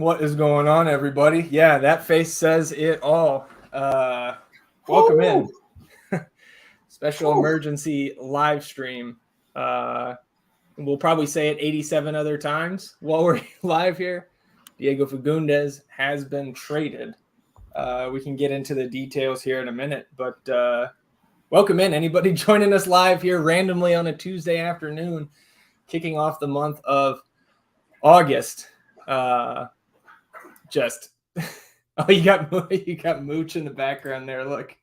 What is going on, everybody? Yeah, that face says it all. Welcome in. Special emergency live stream. We'll probably say it 87 other times while we're live here. Diego Fagundez has been traded. We can get into the details here in a minute, but welcome in. Anybody joining us live here randomly on a Tuesday afternoon, kicking off the month of August. You got Mooch in the background there. Look,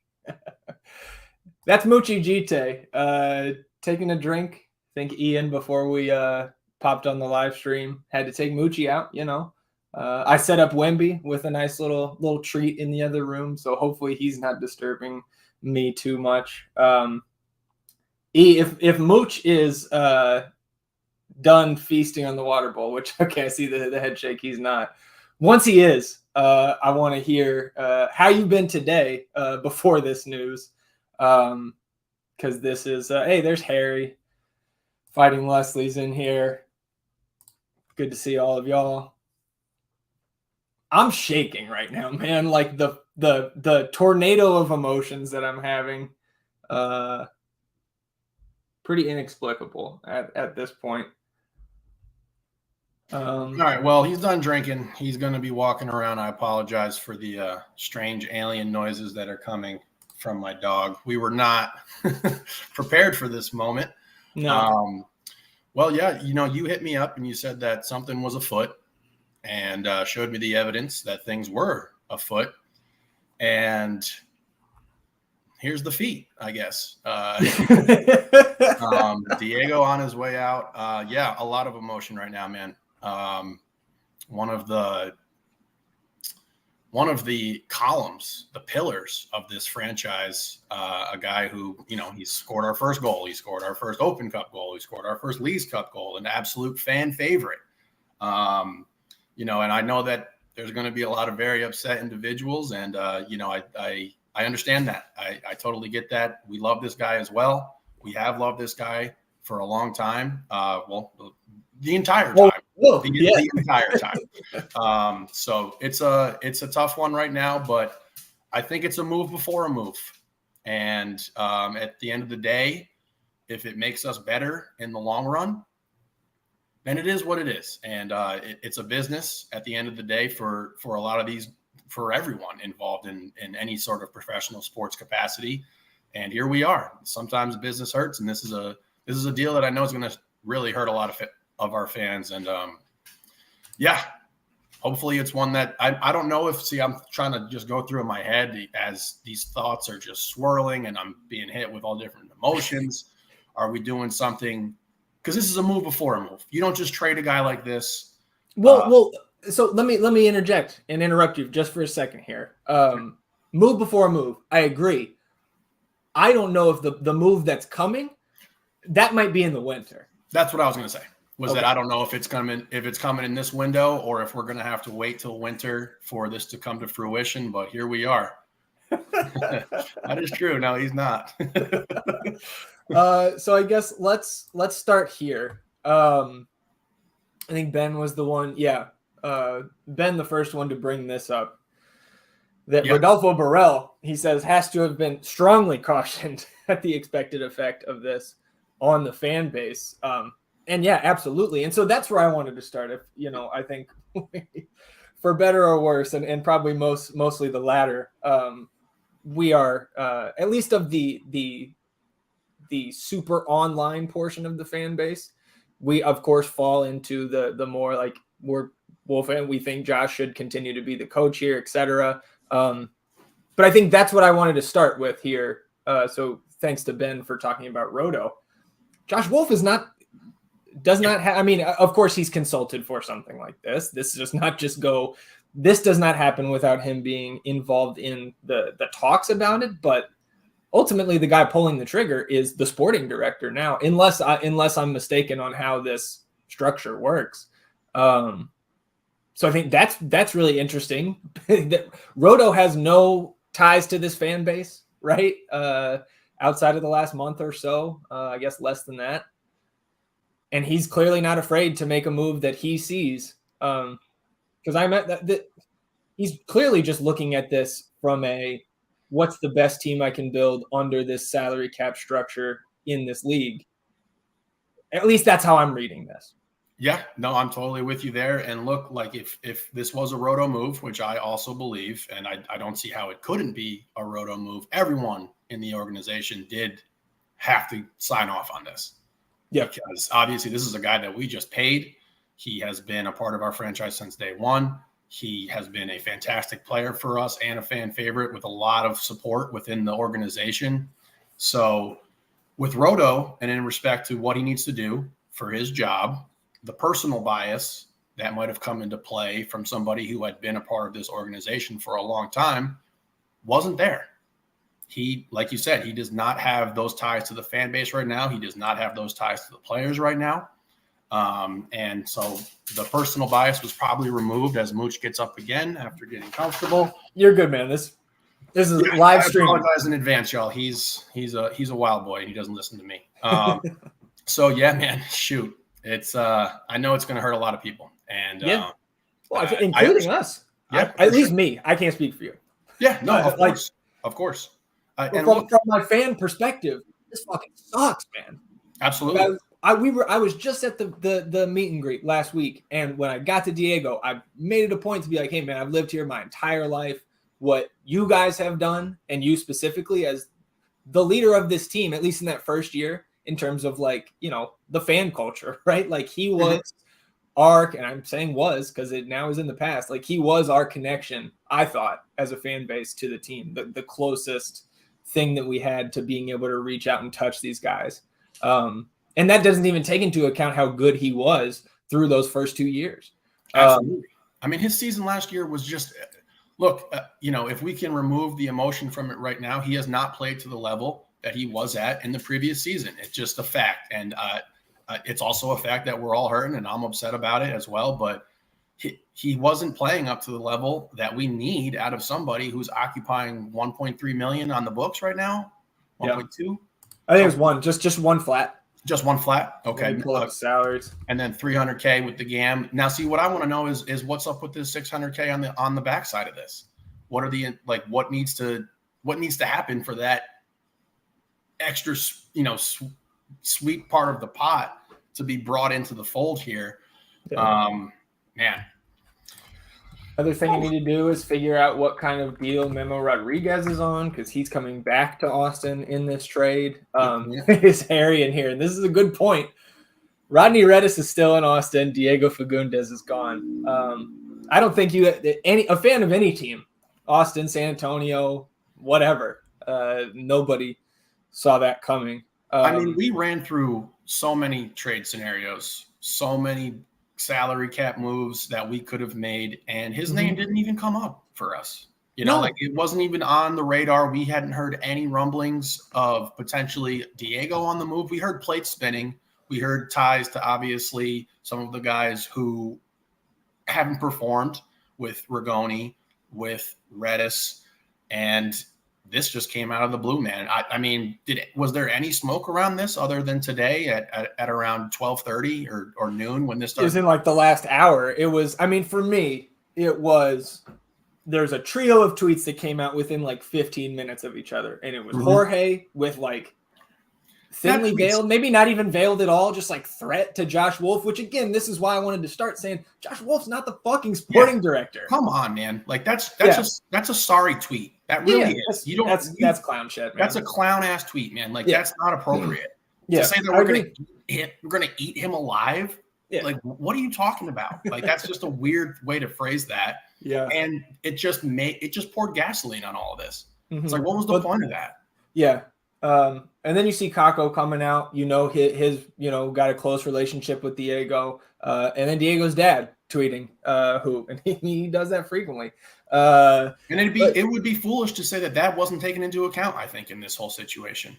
that's Moochie Gite taking a drink. I think Ian, before we popped on the live stream, had to take Moochie out. I set up Wemby with a nice little treat in the other room, so hopefully he's not disturbing me too much. If Mooch is done feasting on the water bowl, which okay, I see the head shake. He's not. Once he is, I want to hear how you've been today before this news, because this is hey, there's Harry. Fighting Leslie's in here. Good to see all of y'all. I'm shaking right now, man. Like the tornado of emotions that I'm having. Pretty inexplicable at this point. All right, well, he's done drinking. He's going to be walking around. I apologize for the strange alien noises that are coming from my dog. We were not prepared for this moment. No. Well, yeah, you hit me up and you said that something was afoot and showed me the evidence that things were afoot. And here's the feat, I guess. Diego on his way out. Yeah, a lot of emotion right now, man. One of the columns, the pillars of this franchise, a guy who, he scored our first goal. He scored our first Open Cup goal. He scored our first Leagues Cup goal, an absolute fan favorite. And I know that there's going to be a lot of very upset individuals. And, I understand that. I totally get that. We love this guy as well. We have loved this guy for a long time. The entire time. The entire time. So it's a tough one right now, but I think it's a move before a move. And at the end of the day, if it makes us better in the long run, then it is what it is. And it's a business at the end of the day for a lot of these, for everyone involved in any sort of professional sports capacity. And here we are. Sometimes business hurts, and this is a deal that I know is going to really hurt a lot of our fans. And hopefully it's one that I don't know I'm trying to just go through in my head as these thoughts are just swirling and I'm being hit with all different emotions. Are we doing something? Because this is a move before a move. You don't just trade a guy like this. So let me interject and interrupt you just for a second here. Move before a move. I agree. I don't know if the move that's coming, that might be in the winter. That's what I was going to say. That I don't know if it's coming in this window or if we're going to have to wait till winter for this to come to fruition. But here we are. That is true. No, he's not. So I guess let's start here. I think Ben was the one. Yeah. Ben, the first one to bring this up. That yep. Rodolfo Borrell, he says, has to have been strongly cautioned at the expected effect of this on the fan base. And yeah, absolutely. And so that's where I wanted to start. If I think for better or worse, and probably mostly the latter, we are at least of the super online portion of the fan base. We of course fall into the more like we're Wolf and we think Josh should continue to be the coach here, etc. But I think that's what I wanted to start with here. So thanks to Ben for talking about Roto. Josh Wolf does not have, I mean, of course he's consulted for something like this. This does not just go, this does not happen without him being involved in the talks about it. But ultimately the guy pulling the trigger is the sporting director now, unless I'm mistaken on how this structure works. So I think that's really interesting. That Roto has no ties to this fan base, right? Outside of the last month or so, I guess less than that. And he's clearly not afraid to make a move that he sees because I meant that he's clearly just looking at this from what's the best team I can build under this salary cap structure in this league. At least that's how I'm reading this. Yeah, no, I'm totally with you there. And look, like if this was a roto move, which I also believe, and I don't see how it couldn't be a roto move, everyone in the organization did have to sign off on this. Yeah. Because obviously this is a guy that we just paid. He has been a part of our franchise since day one. He has been a fantastic player for us and a fan favorite with a lot of support within the organization. So with Roto, and in respect to what he needs to do for his job, the personal bias that might have come into play from somebody who had been a part of this organization for a long time wasn't there. He, like you said, he does not have those ties to the fan base right now. He does not have those ties to the players right now. And so the personal bias was probably removed as Mooch gets up again after getting comfortable. You're good, man. This is live stream. I apologize in advance, y'all. He's a wild boy and he doesn't listen to me. So yeah, man, shoot. It's I know it's going to hurt a lot of people, and well, including us. Yeah, at least me. I can't speak for you. Yeah, no, of course. And from my fan perspective, this fucking sucks, man. Absolutely. I was just at the meet and greet last week, and when I got to Diego, I made it a point to be like, hey, man, I've lived here my entire life. What you guys have done, and you specifically as the leader of this team, at least in that first year, in terms of like, the fan culture, right? Like he was and I'm saying was because it now is in the past, like he was our connection, I thought, as a fan base to the team, the closest thing that we had to being able to reach out and touch these guys. And that doesn't even take into account how good he was through those first 2 years. Absolutely. I mean, his season last year was just, look, if we can remove the emotion from it right now, he has not played to the level that he was at in the previous season. It's just a fact. And it's also a fact that we're all hurting, and I'm upset about it as well. But he wasn't playing up to the level that we need out of somebody who's occupying 1.3 million on the books right now. 1.2. Yeah. I think it was one, just one flat. Just one flat. Okay. Pull up salaries. And then 300K with the GAM. Now, see, what I want to know is what's up with this 600K on the backside of this? What are what needs to happen for that extra, sweet part of the pot to be brought into the fold here? Yeah. Man. Other thing you need to do is figure out what kind of deal Memo Rodriguez is on, because he's coming back to Austin in this trade. It's hairy in here, and this is a good point. Rodney Redis is still in Austin. Diego Fagundez is gone. I don't think a fan of any team, Austin, San Antonio, whatever, nobody saw that coming. I mean, we ran through so many trade scenarios, so many salary cap moves that we could have made, and his name didn't even come up for us. It wasn't even on the radar. We hadn't heard any rumblings of potentially Diego on the move. We heard plates spinning. We heard ties to obviously some of the guys who haven't performed with Rigoni, with Redis, and this just came out of the blue, man. I mean, was there any smoke around this other than today at around 12:30 or noon when this started? It was in like the last hour. It was, I mean, for me, there's a trio of tweets that came out within like 15 minutes of each other. And it was Jorge with like thinly veiled, maybe not even veiled at all, just like threat to Josh Wolf, which again, this is why I wanted to start saying Josh Wolf's not the fucking sporting director. Come on, man. Like that's a sorry tweet. That really is. That's clown shit, man. That's a clown ass tweet, man. Like that's not appropriate. Yeah. To say that we're gonna eat him alive. Yeah. Like, what are you talking about? Like, that's just a weird way to phrase that. Yeah. And it just poured gasoline on all of this. It's like, what was the point of that? Yeah. And then you see Kako coming out, his got a close relationship with Diego. And then Diego's dad tweeting, and he does that frequently. And it would be foolish to say that wasn't taken into account, I think, in this whole situation.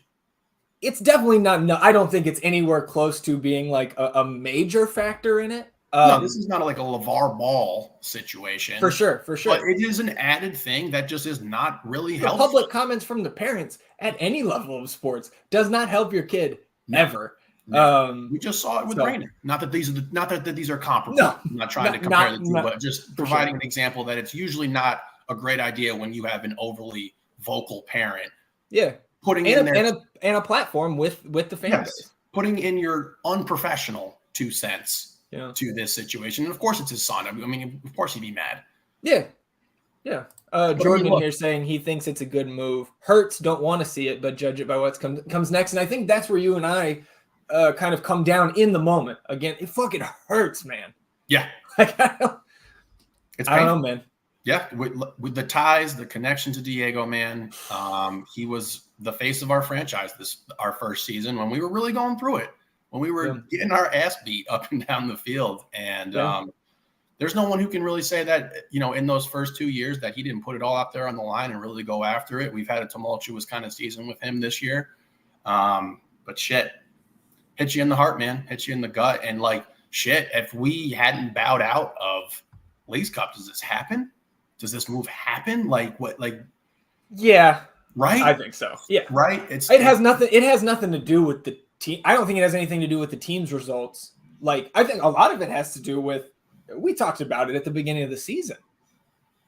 It's definitely not. No, I don't think it's anywhere close to being like a major factor in it. No, this is not like a LeVar Ball situation. For sure. But it is an added thing that just is not really helpful. Public comments from the parents at any level of sports does not help your kid ever. We just saw it with Brandon. Not that these are comparable. No, I'm not trying to compare the two, but just providing an example that it's usually not a great idea when you have an overly vocal parent. Yeah, putting in there and a platform with the fan base. Putting in your unprofessional 2 cents to this situation. And of course, it's his son. I mean, of course he'd be mad. Yeah. Yeah. Jordan in here saying he thinks it's a good move. Hurts don't want to see it, but judge it by what comes next. And I think that's where you and I kind of come down in the moment. Again, it fucking hurts, man. Yeah. Like, I don't know, man. Yeah, with the ties, the connection to Diego, man. He was the face of our franchise our first season when we were really going through it, when we were getting our ass beat up and down the field. And there's no one who can really say that, in those first 2 years that he didn't put it all out there on the line and really go after it. We've had a tumultuous kind of season with him this year. But shit, hits you in the heart, man, hits you in the gut. And like, shit, if we hadn't bowed out of Leagues Cup, does this happen? Does this move happen? Like what? Like, yeah, right. I think so. Yeah, right. It has nothing to do with the team. I don't think it has anything to do with the team's results. Like, I think a lot of it has to do with. We talked about it at the beginning of the season.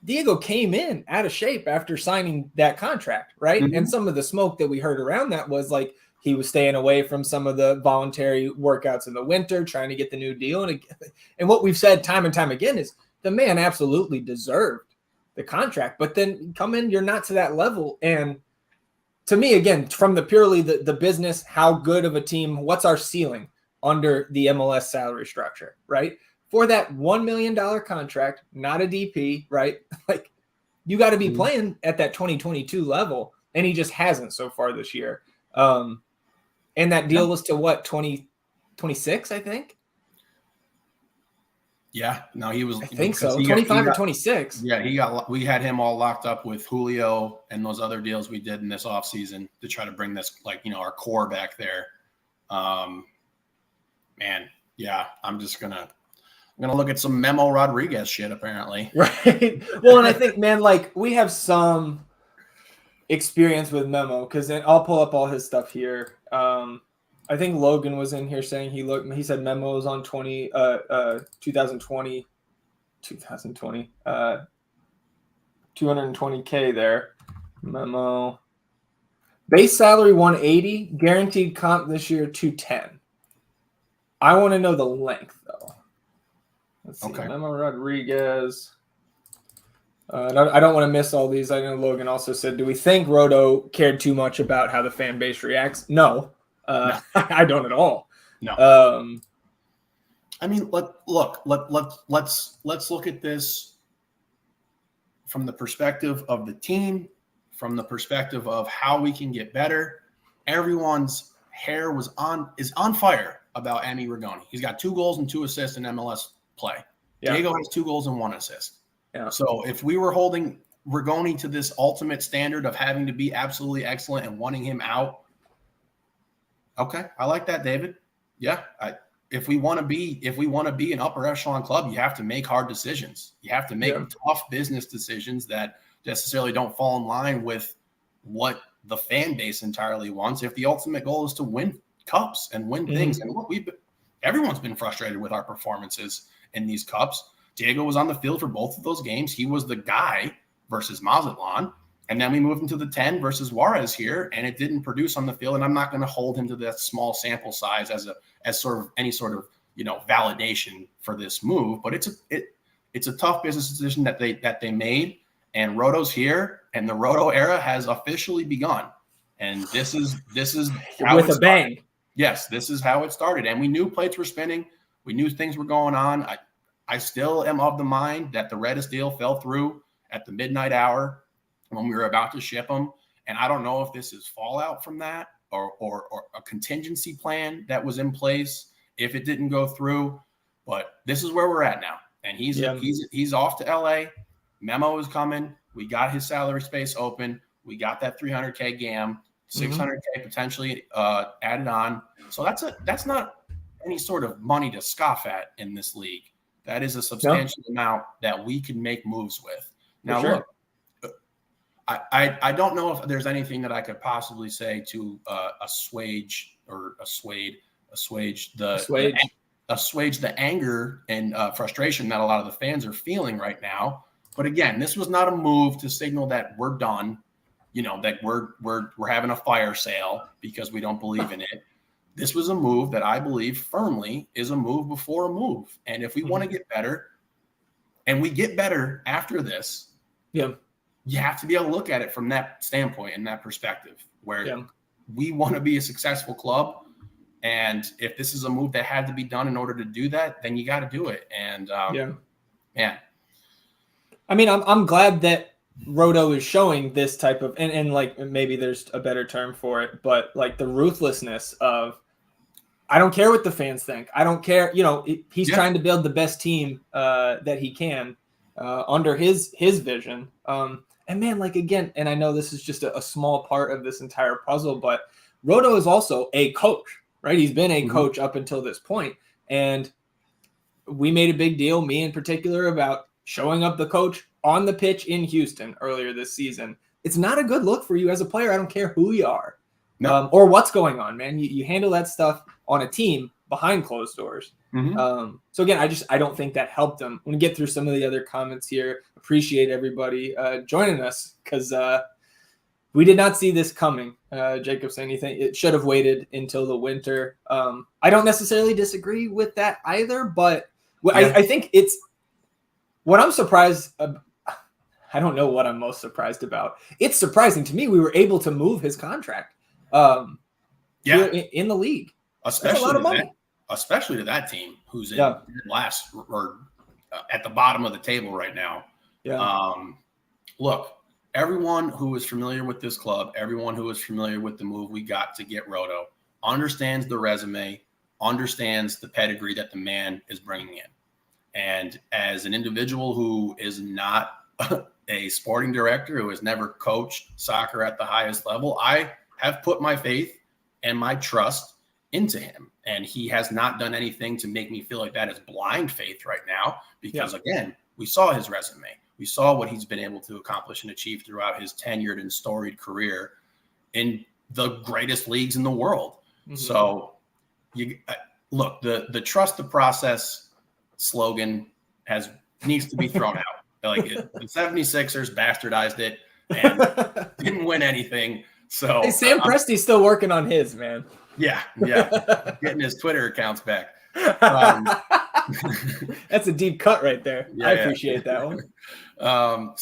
Diego came in out of shape after signing that contract, right? Mm-hmm. And some of the smoke that we heard around that was like he was staying away from some of the voluntary workouts in the winter, trying to get the new deal. And what we've said time and time again is the man absolutely deserved the contract, but then come in, you're not to that level. And to me, again, from the purely the business, how good of a team, what's our ceiling under the MLS salary structure, right? For that $1 million contract, not a DP, right? Like, you got to be playing at that 2022 level, and he just hasn't so far this year. And that deal was to what, 2026, I think? Yeah, no, he was. I think so. 25 or 26. Yeah, we had him all locked up with Julio and those other deals we did in this offseason to try to bring this, our core back there. Man, yeah, I'm gonna look at some Memo Rodriguez shit apparently. Right. Well, and I think, man, like, we have some experience with Memo because I'll pull up all his stuff here. I think Logan was in here saying he said Memo was on 2020 220K there. Memo base salary 180, guaranteed comp this year 210. I want to know the length though. Let's see. Okay. Memo Rodriguez. I don't want to miss all these. I know Logan also said, do we think Roto cared too much about how the fan base reacts? No. No. I don't at all. No. I mean, let's look at this from the perspective of the team, from the perspective of how we can get better. Everyone's hair is on fire about Emi Rigoni. He's got 2 goals and 2 assists in MLS play. Yeah. Diego has 2 goals and 1 assist. Yeah. So if we were holding Rigoni to this ultimate standard of having to be absolutely excellent and wanting him out, okay, I like that, David. Yeah, if we want to be an upper echelon club, you have to make hard decisions. You have to make tough business decisions that necessarily don't fall in line with what the fan base entirely wants. If the ultimate goal is to win cups and win things, and look, everyone's been frustrated with our performances in these cups. Diego was on the field for both of those games. He was the guy versus Mazatlan. And then we moved into the 10 versus Juarez here, and it didn't produce on the field. And I'm not going to hold him to that small sample size as sort of any sort of validation for this move. But it's a tough business decision that they made. And Roto's here, and the Roto era has officially begun. And this is how with a bang. Yes, this is how it started. And we knew plates were spinning. We knew things were going on. I still am of the mind that the Redis deal fell through at the midnight hour when we were about to ship them. And I don't know if this is fallout from that or a contingency plan that was in place if it didn't go through. But this is where we're at now. And he's off to LA. Memo is coming. We got his salary space open. We got that 300K GAM, 600K potentially added on. So that's not any sort of money to scoff at in this league. That is a substantial amount that we can make moves with. Now, look, I don't know if there's anything that I could possibly say to assuage assuage Assuage. the anger and frustration that a lot of the fans are feeling right now. But again, this was not a move to signal that we're done, that we're having a fire sale because we don't believe in it. This was a move that I believe firmly is a move before a move. And if we want to get better, and we get better after this, you have to be able to look at it from that standpoint and that perspective, where we want to be a successful club. And if this is a move that had to be done in order to do that, then you got to do it. And man, I mean, I'm glad that Roto is showing this type of, and like maybe there's a better term for it, but like the ruthlessness of, I don't care what the fans think. I don't care. He's trying to build the best team that he can under his vision. And man, like again, and I know this is just a small part of this entire puzzle, but Roto is also a coach. Right, he's been a coach up until this point, and we made a big deal, me in particular, about showing up the coach on the pitch in Houston earlier this season. It's not a good look for you as a player. I don't care who you are or what's going on, man. You handle that stuff on a team behind closed doors. So again, I don't think that helped him. I'm gonna get through some of the other comments here. Appreciate everybody joining us because we did not see this coming. Jacob saying anything, it should have waited until the winter. I don't necessarily disagree with that either, but I think it's what I'm surprised. I don't know what I'm most surprised about. It's surprising to me we were able to move his contract in the league. Especially a lot of money. Especially to that team who's in last or at the bottom of the table right now. Look, everyone who is familiar with this club, everyone who is familiar with the move we got to get Roto, understands the resume, understands the pedigree that the man is bringing in. And as an individual who is not a sporting director, who has never coached soccer at the highest level, I have put my faith and my trust into him. And he has not done anything to make me feel like that is blind faith right now, because again, we saw his resume. We saw what he's been able to accomplish and achieve throughout his tenured and storied career in the greatest leagues in the world. So look, the trust the process slogan needs to be thrown out. Like the 76ers bastardized it and didn't win anything. So hey, Sam Presti's still working on his, man. Yeah. Getting his Twitter accounts back. That's a deep cut right there. I appreciate that one. I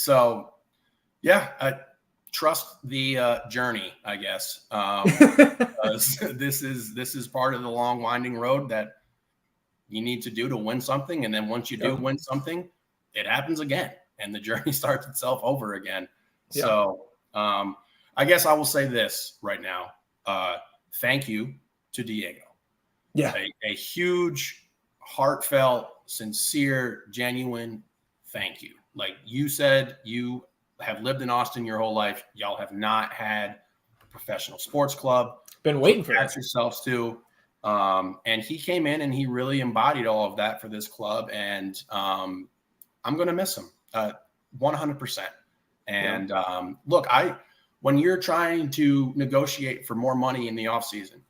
trust the journey, I guess. This is part of the long winding road that you need to do to win something. And then once you do win something, it happens again and the journey starts itself over again. So I guess I will say this right now. Thank you to Diego. A huge, heartfelt, sincere, genuine thank you. Like you said, you have lived in Austin your whole life. Y'all have not had a professional sports club. Been waiting for that yourselves to. And he came in and he really embodied all of that for this club. And I'm going to miss him 100%. And look, when you're trying to negotiate for more money in the offseason,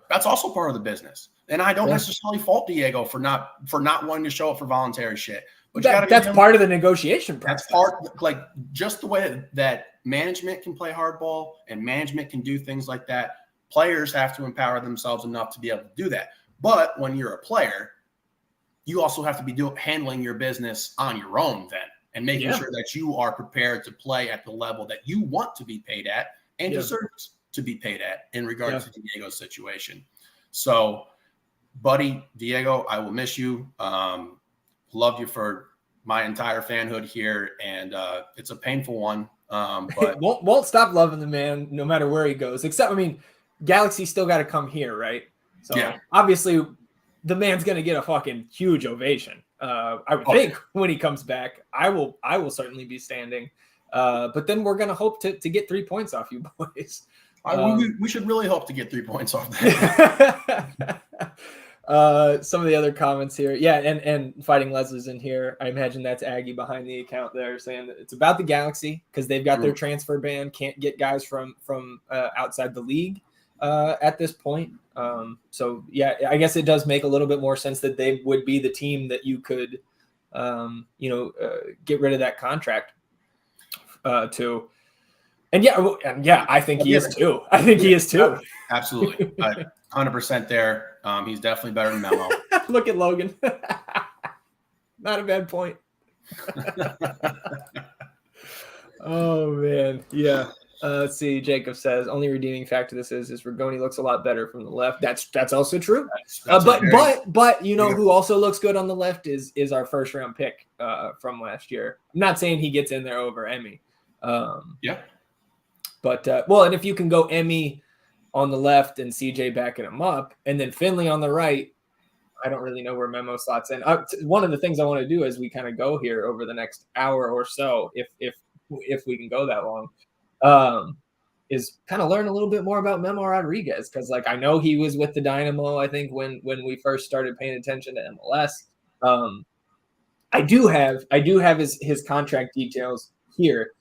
that's also part of the business. And I don't necessarily fault Diego for not wanting to show up for voluntary shit. But that's part of the negotiation process. That's part, like just the way that management can play hardball and management can do things like that. Players have to empower themselves enough to be able to do that. But when you're a player, you also have to be handling your business on your own then, and making sure that you are prepared to play at the level that you want to be paid at and deserves to be paid at in regards to Diego's situation. So, buddy, Diego, I will miss you. Loved you for my entire fanhood here, and it's a painful one. But won't stop loving the man no matter where he goes. Except, I mean, Galaxy still got to come here, right? So obviously, the man's gonna get a fucking huge ovation. I would think when he comes back, I will certainly be standing. But then we're gonna hope to get 3 points off you boys. We should really hope to get 3 points off that. Some of the other comments here. And Fighting Leslie's in here. I imagine that's Aggie behind the account there saying that it's about the Galaxy because they've got their transfer ban, can't get guys from outside the league. at this point. So yeah, I guess it does make a little bit more sense that they would be the team that you could, get rid of that contract to. And yeah, I think he is too. I think he is too. Absolutely. 100% there. He's definitely better than Memo. Look at Logan. Not a bad point. Oh man. Yeah. Let's see. Jacob says only redeeming factor this is Rigoni looks a lot better from the left. That's also true. But you know who also looks good on the left is our first round pick from last year. I'm not saying he gets in there over Emmy. But and if you can go Emmy on the left and CJ backing him up, and then Finley on the right, I don't really know where Memo slots in. One of the things I want to do as we kind of go here over the next hour or so, if we can go that long, is kind of learn a little bit more about Memo Rodriguez, because like I know he was with the Dynamo. I think when we first started paying attention to MLS, I do have his contract details here.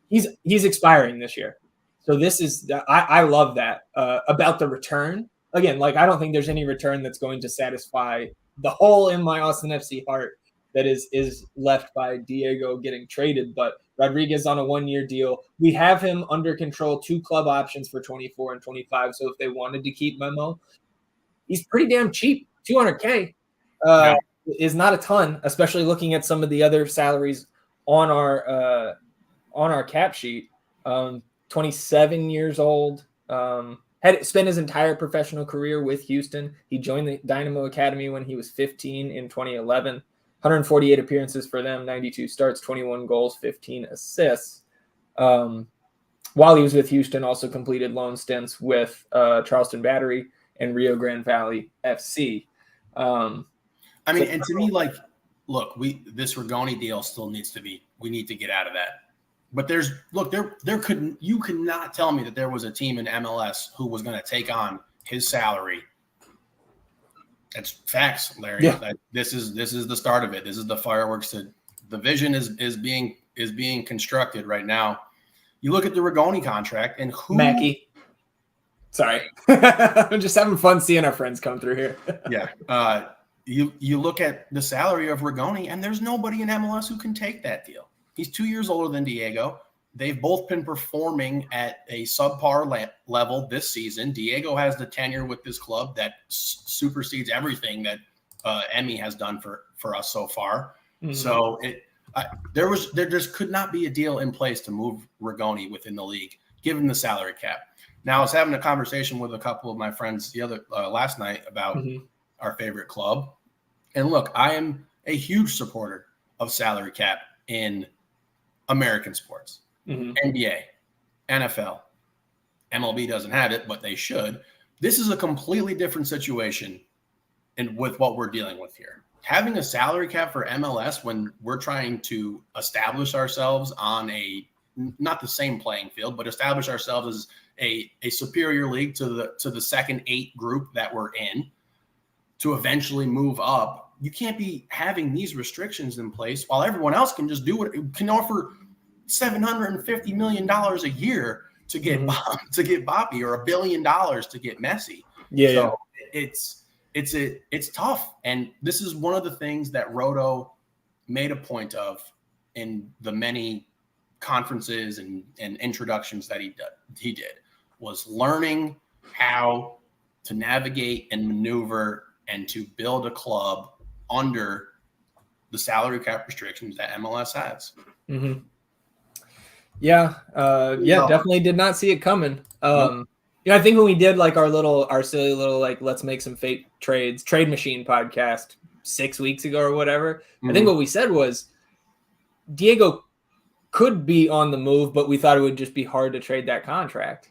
He's expiring this year, so this is I love that about the return. Again, like I don't think there's any return that's going to satisfy the hole in my Austin FC heart that is left by Diego getting traded. But Rodriguez on a 1-year deal. We have him under control, 2 club options for 24 and 25. So if they wanted to keep Memo, he's pretty damn cheap. $200K is not a ton, especially looking at some of the other salaries on our cap sheet. 27 years old. Had spent his entire professional career with Houston. He joined the Dynamo Academy when he was 15 in 2011. 148 appearances for them, 92 starts, 21 goals, 15 assists. While he was with Houston, also completed loan stints with Charleston Battery and Rio Grande Valley FC. And to me, like, look, this Rigoni deal still needs to be. We need to get out of that. But you could not tell me that there was a team in MLS who was going to take on his salary. That's facts, Larry. Yeah. This is the start of it. This is the fireworks. The vision is being constructed right now. You look at the Rigoni contract and who Mackie. Sorry, I'm just having fun seeing our friends come through here. Yeah. You look at the salary of Rigoni, and there's nobody in MLS who can take that deal. He's 2 years older than Diego. They've both been performing at a subpar level this season. Diego has the tenure with this club that supersedes everything that Emmy has done for us so far. Mm-hmm. So there just could not be a deal in place to move Rigoni within the league, given the salary cap. Now, I was having a conversation with a couple of my friends last night about our favorite club. And look, I am a huge supporter of salary cap in American sports. NBA, NFL, MLB doesn't have it, but they should. This is a completely different situation with what we're dealing with here. Having a salary cap for MLS when we're trying to establish ourselves on not the same playing field, but establish ourselves as a superior league to the second 8 group that we're in to eventually move up. You can't be having these restrictions in place while everyone else can just do what it can offer $750 million a year to get Bobby, or $1 billion to get Messi. So it's tough. And this is one of the things that Roto made a point of in the many conferences and introductions that he did was learning how to navigate and maneuver and to build a club under the salary cap restrictions that MLS has. Mm-hmm. Yeah, definitely did not see it coming. I think when we did like our silly little like let's make some fake trade machine podcast 6 weeks ago or whatever, I think what we said was Diego could be on the move, but we thought it would just be hard to trade that contract.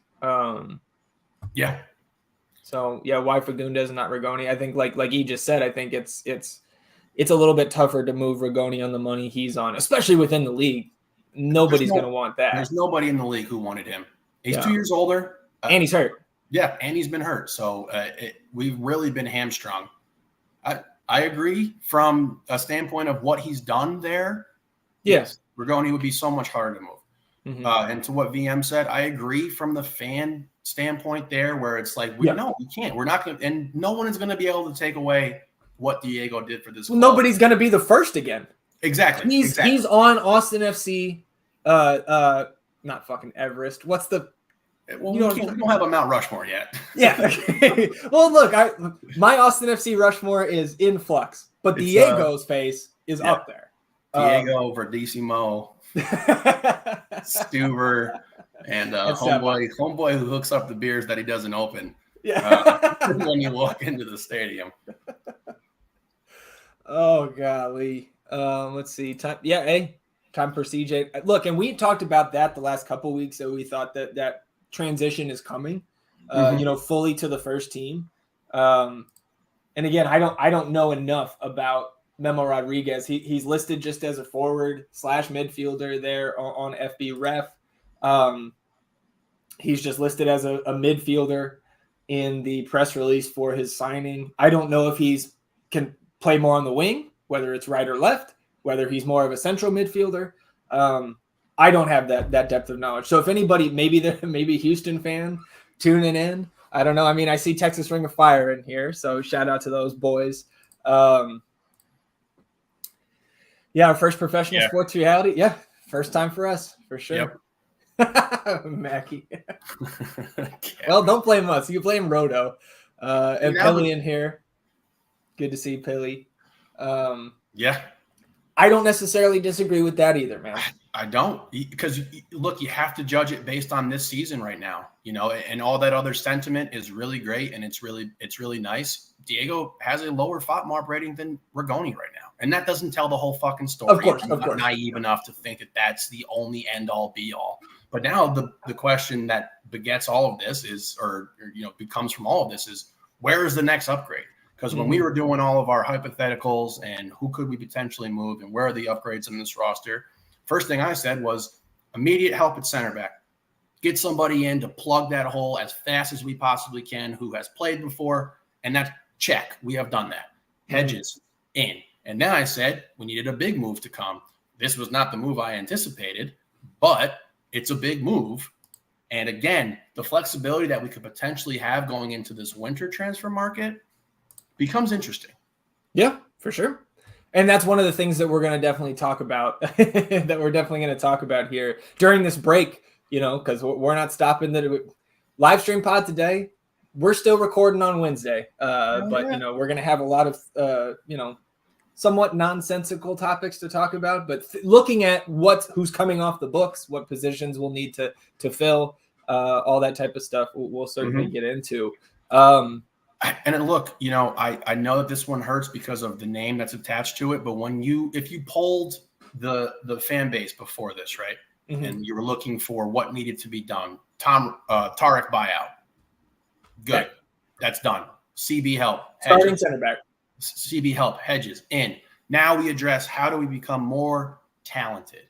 Yeah. So why Fagundez and not Rigoni? I think like he just said, I think it's a little bit tougher to move Rigoni on the money he's on, especially within the league. Nobody's going to want that. There's nobody in the league who wanted him. He's 2 years older. And he's hurt. Yeah, and he's been hurt. So we've really been hamstrung. I agree from a standpoint of what he's done there. Yes, Rigoni would be so much harder to move. And to what VM said, I agree from the fan standpoint there where it's like, no, we can't. We're not going to, and no one is going to be able to take away what Diego did for this club. Nobody's going to be the first again. Exactly. He's on Austin FC, not fucking Everest. What's the... Well, we don't have a Mount Rushmore yet. Yeah. Okay. Well, look, my Austin FC Rushmore is in flux, but Diego's face is up there. Diego, Verdissimo, Stuber, and homeboy who hooks up the beers that he doesn't open. Yeah. When you walk into the stadium. Oh golly. Let's see. Time for CJ. Look, and we talked about that the last couple of weeks, so we thought that transition is coming, fully to the first team. And again, I don't know enough about Memo Rodriguez. He's listed just as a forward / midfielder there on FB Ref. He's just listed as a midfielder in the press release for his signing. I don't know if he's can play more on the wing, whether it's right or left, whether he's more of a central midfielder. I don't have that depth of knowledge. So if anybody, maybe Houston fan tuning in, I don't know. I mean, I see Texas Ring of Fire in here, so shout out to those boys. Our first professional sports reality. Yeah, first time for us, for sure. Yep. Mackie. Well, don't blame us. You blame Roto. And Pilly in here. Good to see Pilly. I don't necessarily disagree with that either, man. I don't, because look, you have to judge it based on this season right now, and all that other sentiment is really great. And it's really nice. Diego has a lower FOTMARP rating than Rigoni right now. And that doesn't tell the whole fucking story. Of course. I'm not naive enough to think that that's the only end all be all. But now the question that begets all of this is, becomes from all of this is, where is the next upgrade? Because when we were doing all of our hypotheticals and who could we potentially move and where are the upgrades in this roster, first thing I said was immediate help at center back. Get somebody in to plug that hole as fast as we possibly can who has played before, and that's check. We have done that. Hedges in. And then I said we needed a big move to come. This was not the move I anticipated, but it's a big move. And again, the flexibility that we could potentially have going into this winter transfer market becomes interesting. Yeah, for sure. And that's one of the things that we're going to definitely talk about, here during this break, because we're not stopping the live stream pod today. We're still recording on Wednesday, but we're going to have a lot of, somewhat nonsensical topics to talk about, but looking at who's coming off the books, what positions we'll need to fill, all that type of stuff, we'll certainly get into. And look, I know that this one hurts because of the name that's attached to it, but if you polled the fan base before this, right, and you were looking for what needed to be done, Tarek buyout, good, that's done. CB help, starting center back. CB help, Hedges in. Now we address how do we become more talented,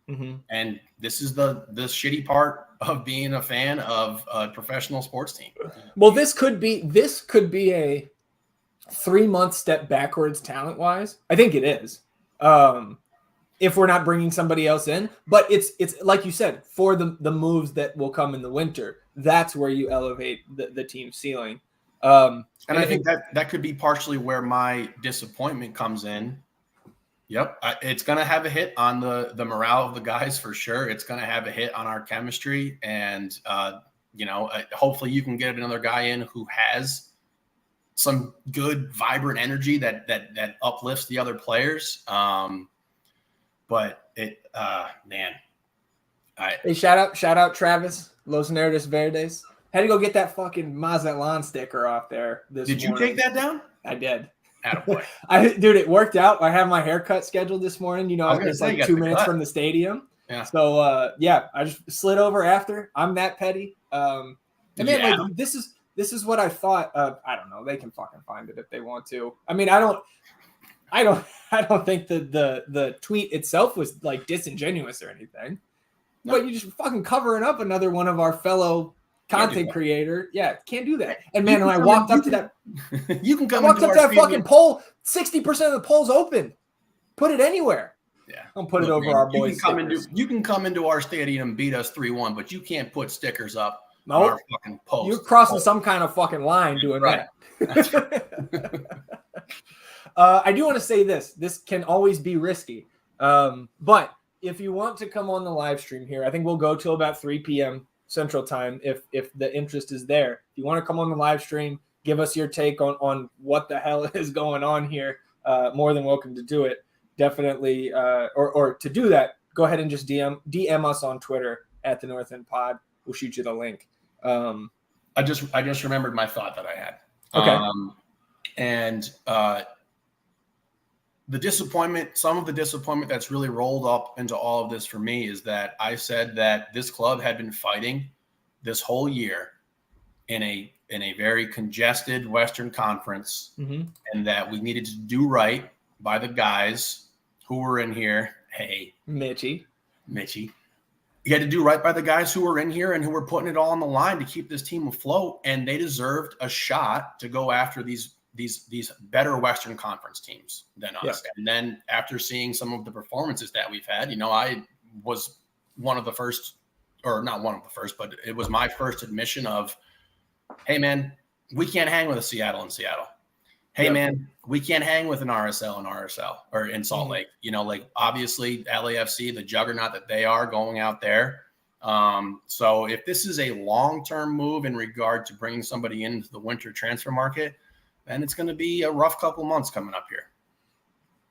and this is the shitty part of being a fan of a professional sports team. Well, this could be a 3-month step backwards talent wise. I think it is. If we're not bringing somebody else in, but it's like you said, for the moves that will come in the winter, that's where you elevate the team ceiling. And I think that could be partially where my disappointment comes in. Yep. It's going to have a hit on the morale of the guys for sure. It's going to have a hit on our chemistry. And, hopefully you can get another guy in who has some good, vibrant energy that uplifts the other players. But man. Hey, shout out Travis, Los Nerdos Verdes. Had to go get that fucking Mazatlan sticker off there this morning. Did you take that down? I did. Attaboy. Dude, it worked out. I have my haircut scheduled this morning. I was like 2 minutes from the stadium. Yeah. So I just slid over after. I'm that petty. And then like this is what I thought. I don't know. They can fucking find it if they want to. I mean, I don't think the tweet itself was like disingenuous or anything. No. But you just fucking covering up another one of our fellow content creator. Yeah, can't do that. And man, when I walked up to that, you can come. I walked up to that fucking poll. 60% of the polls open. Put it anywhere. Yeah, I'll our boys. You can come into our stadium and beat us 3-1, but you can't put stickers up on our fucking post. You're crossing some kind of fucking line doing right. that. I do want to say this. This can always be risky. But if you want to come on the live stream here, I think we'll go till about 3 p.m. Central Time if the interest is there. If you want to come on the live stream, give us your take on what the hell is going on here. More than welcome to do it. Definitely, or to do that, go ahead and just DM us on Twitter at the North End Pod. We'll shoot you the link. I just remembered my thought that I had. Okay. Some of the disappointment that's really rolled up into all of this for me is that I said that this club had been fighting this whole year in a very congested Western Conference, and that we needed to do right by the guys who were in here. Hey, Mitchie. You had to do right by the guys who were in here and who were putting it all on the line to keep this team afloat, and they deserved a shot to go after these better Western Conference teams than us. Yeah. And then after seeing some of the performances that we've had, I was one of the first, or not one of the first, but it was my first admission of, hey man, we can't hang with a Seattle in Seattle. Hey man, we can't hang with an RSL or in Salt Lake. Obviously LAFC, the juggernaut that they are going out there. So if this is a long-term move in regard to bringing somebody into the winter transfer market, then it's going to be a rough couple months coming up here.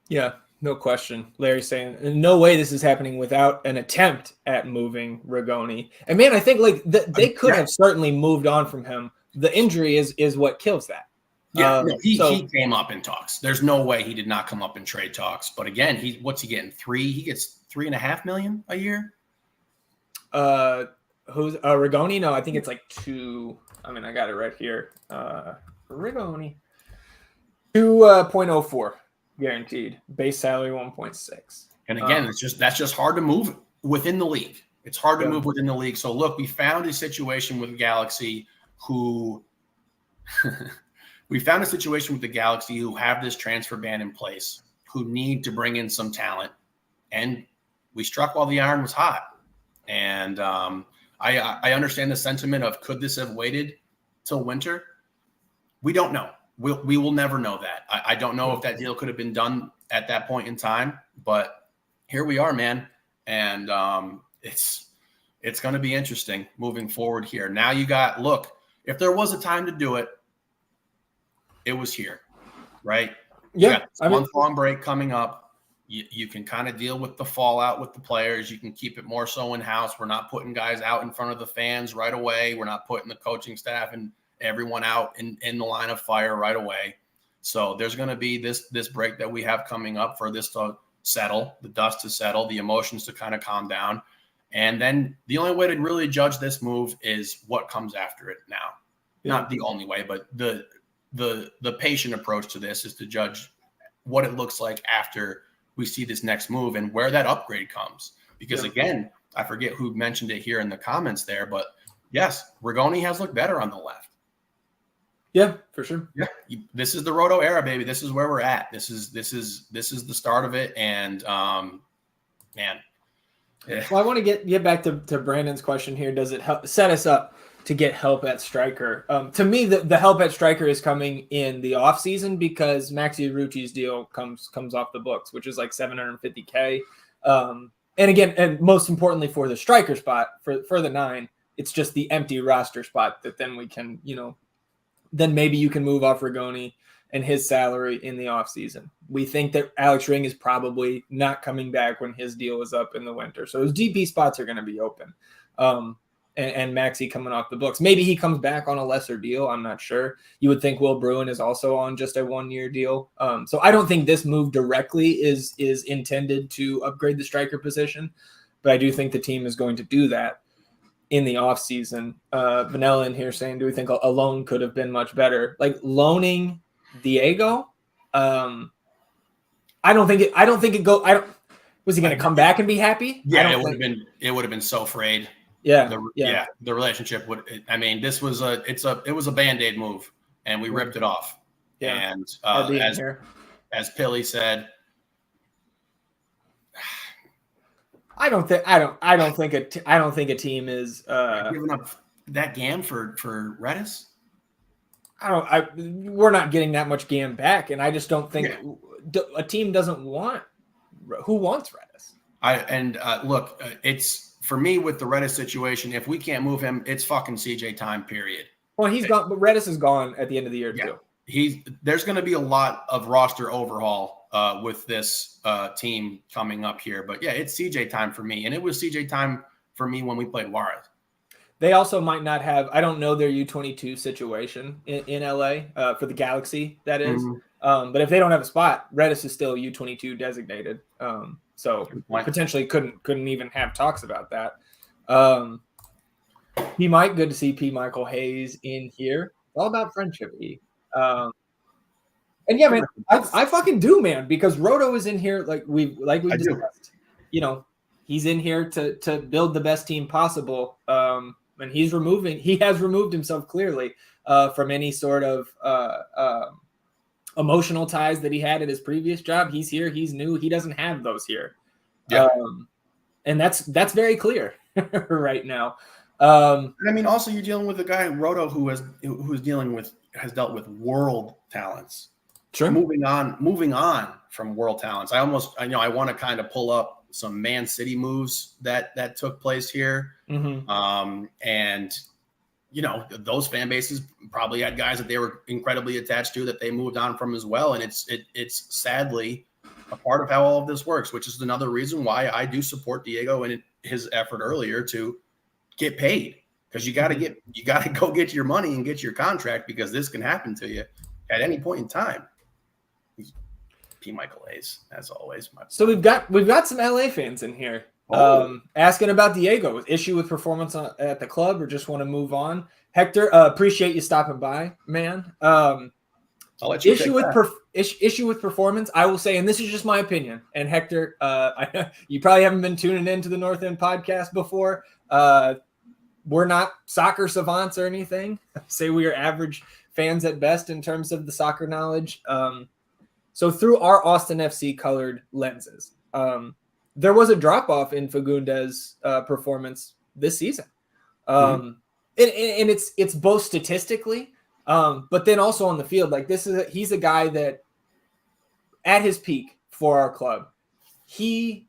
Yeah, no question. Larry's saying, no way this is happening without an attempt at moving Rigoni. And man, I think they could have certainly moved on from him. The injury is what kills that. Yeah, he came up in talks. There's no way he did not come up in trade talks. But again, what's he getting? He gets $3.5 million a year. Who's Rigoni? No, I think it's like 2. I mean, I got it right here. Rigoni 2.04 guaranteed, base salary 1.6. And again, that's just hard to move within the league. It's hard to move within the league. So look, we found a situation with Galaxy who have this transfer ban in place, who need to bring in some talent, and we struck while the iron was hot. And I understand the sentiment of, could this have waited till winter? We don't know. We will never know that. I don't know if that deal could have been done at that point in time, but here we are, man. And it's going to be interesting moving forward here. Now look, if there was a time to do it, it was here, right? Yeah. Month-long break coming up. You can kind of deal with the fallout with the players. You can keep it more so in-house. We're not putting guys out in front of the fans right away. We're not putting the coaching staff and everyone out in the line of fire right away. So there's going to be this break that we have coming up for this to settle, the dust to settle, the emotions to kind of calm down. And then the only way to really judge this move is what comes after it now. Yeah. Not the only way, but the patient approach to this is to judge what it looks like after we see this next move and where that upgrade comes. Because again, I forget who mentioned it here in the comments there, but yes, Rigoni has looked better on the left. Yeah, for sure. Yeah, this is the Roto era, baby. This is where we're at. This is the start of it. And man. Yeah. Well, I want to get back to Brandon's question here. Does it set us up to get help at striker? To me, the help at striker is coming in the offseason because Maxi Rucci's deal comes off the books, which is like $750K. And again, and most importantly for the striker spot, for the 9, it's just the empty roster spot that then we can, then maybe you can move off Rigoni and his salary in the offseason. We think that Alex Ring is probably not coming back when his deal is up in the winter. So those DP spots are going to be open. And Maxi coming off the books. Maybe he comes back on a lesser deal. I'm not sure. You would think Will Bruin is also on just a 1-year deal. So I don't think this move directly is intended to upgrade the striker position, but I do think the team is going to do that in the offseason. Vanilla in here saying, do we think a loan could have been much better? Like loaning Diego? I don't think it was he going to come back and be happy? Yeah, it would have been so frayed. Yeah. The relationship this was it was a Band-Aid move and we ripped it off. Yeah. And as Pilly said, I don't think a team is giving up that GAM for Redis? We're not getting that much GAM back, and I just don't think a team doesn't want. Who wants Redis? Look, it's for me with the Redis situation. If we can't move him, it's fucking CJ time. Period. Well, he's gone, but Redis is gone at the end of the year too. There's going to be a lot of roster overhaul with this team coming up here, but yeah, it's CJ time for me, and it was CJ time for me when we played Juarez. They also might not have, I don't know their U22 situation in LA for the Galaxy, that is. Mm-hmm. But if they don't have a spot, Redis is still U22 designated. So potentially couldn't even have talks about that. He might, good to see P. Michael Hayes in here. All about friendship, E. And yeah, man, I fucking do, man, because Roto is in here like we discussed. You know, he's in here to build the best team possible. And he has removed himself clearly from any sort of emotional ties that he had at his previous job. He's here, he's new, he doesn't have those here. Yeah. And that's very clear right now. I mean, also you're dealing with a guy, Roto, has dealt with world talents. Sure. Moving on from world talents. I want to kind of pull up some Man City moves that took place here. Mm-hmm. And you know, those fan bases probably had guys that they were incredibly attached to that they moved on from as well. And it's sadly a part of how all of this works, which is another reason why I do support Diego and his effort earlier to get paid, because you got to go get your money and get your contract, because this can happen to you at any point in time. P. Michael Hayes, as always. So we've got some LA fans in here asking about Diego. Issue with performance at the club, or just want to move on? Hector, appreciate you stopping by, man. I'll let you issue with performance. I will say, and this is just my opinion. And Hector, you probably haven't been tuning into the North End podcast before. We're not soccer savants or anything. Say we are average fans at best in terms of the soccer knowledge. So through our Austin FC colored lenses, there was a drop-off in Fagundez' performance this season. And it's both statistically, but then also on the field. Like he's a guy that at his peak for our club, he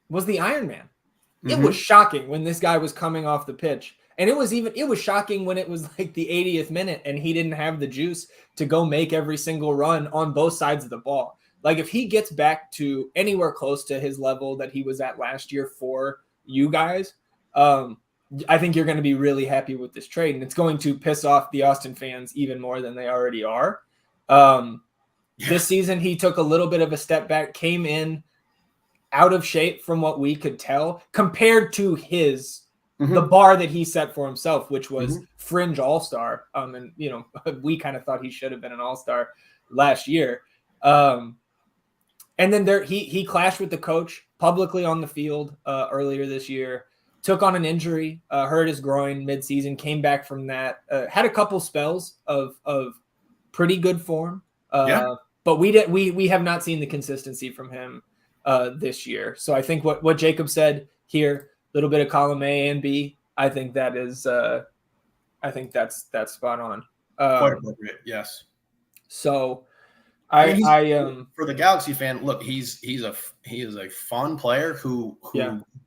was the Iron Man. Mm-hmm. It was shocking when this guy was coming off the pitch. And it was shocking when it was like the 80th minute and he didn't have the juice to go make every single run on both sides of the ball. Like if he gets back to anywhere close to his level that he was at last year for you guys, I think you're going to be really happy with this trade. And it's going to piss off the Austin fans even more than they already are. This season, he took a little bit of a step back, came in out of shape from what we could tell compared to the bar that he set for himself, which was fringe all-star. And, you know, we kind of thought he should have been an all-star last year. And then he clashed with the coach publicly on the field earlier this year, took on an injury, hurt his groin midseason, came back from that, had a couple spells of pretty good form. But we have not seen the consistency from him this year. So I think what Jacob said here, little bit of column A and B, I think that is I think that's spot on. Quite appropriate, yes. So I for the Galaxy fan, look, he is a fun player who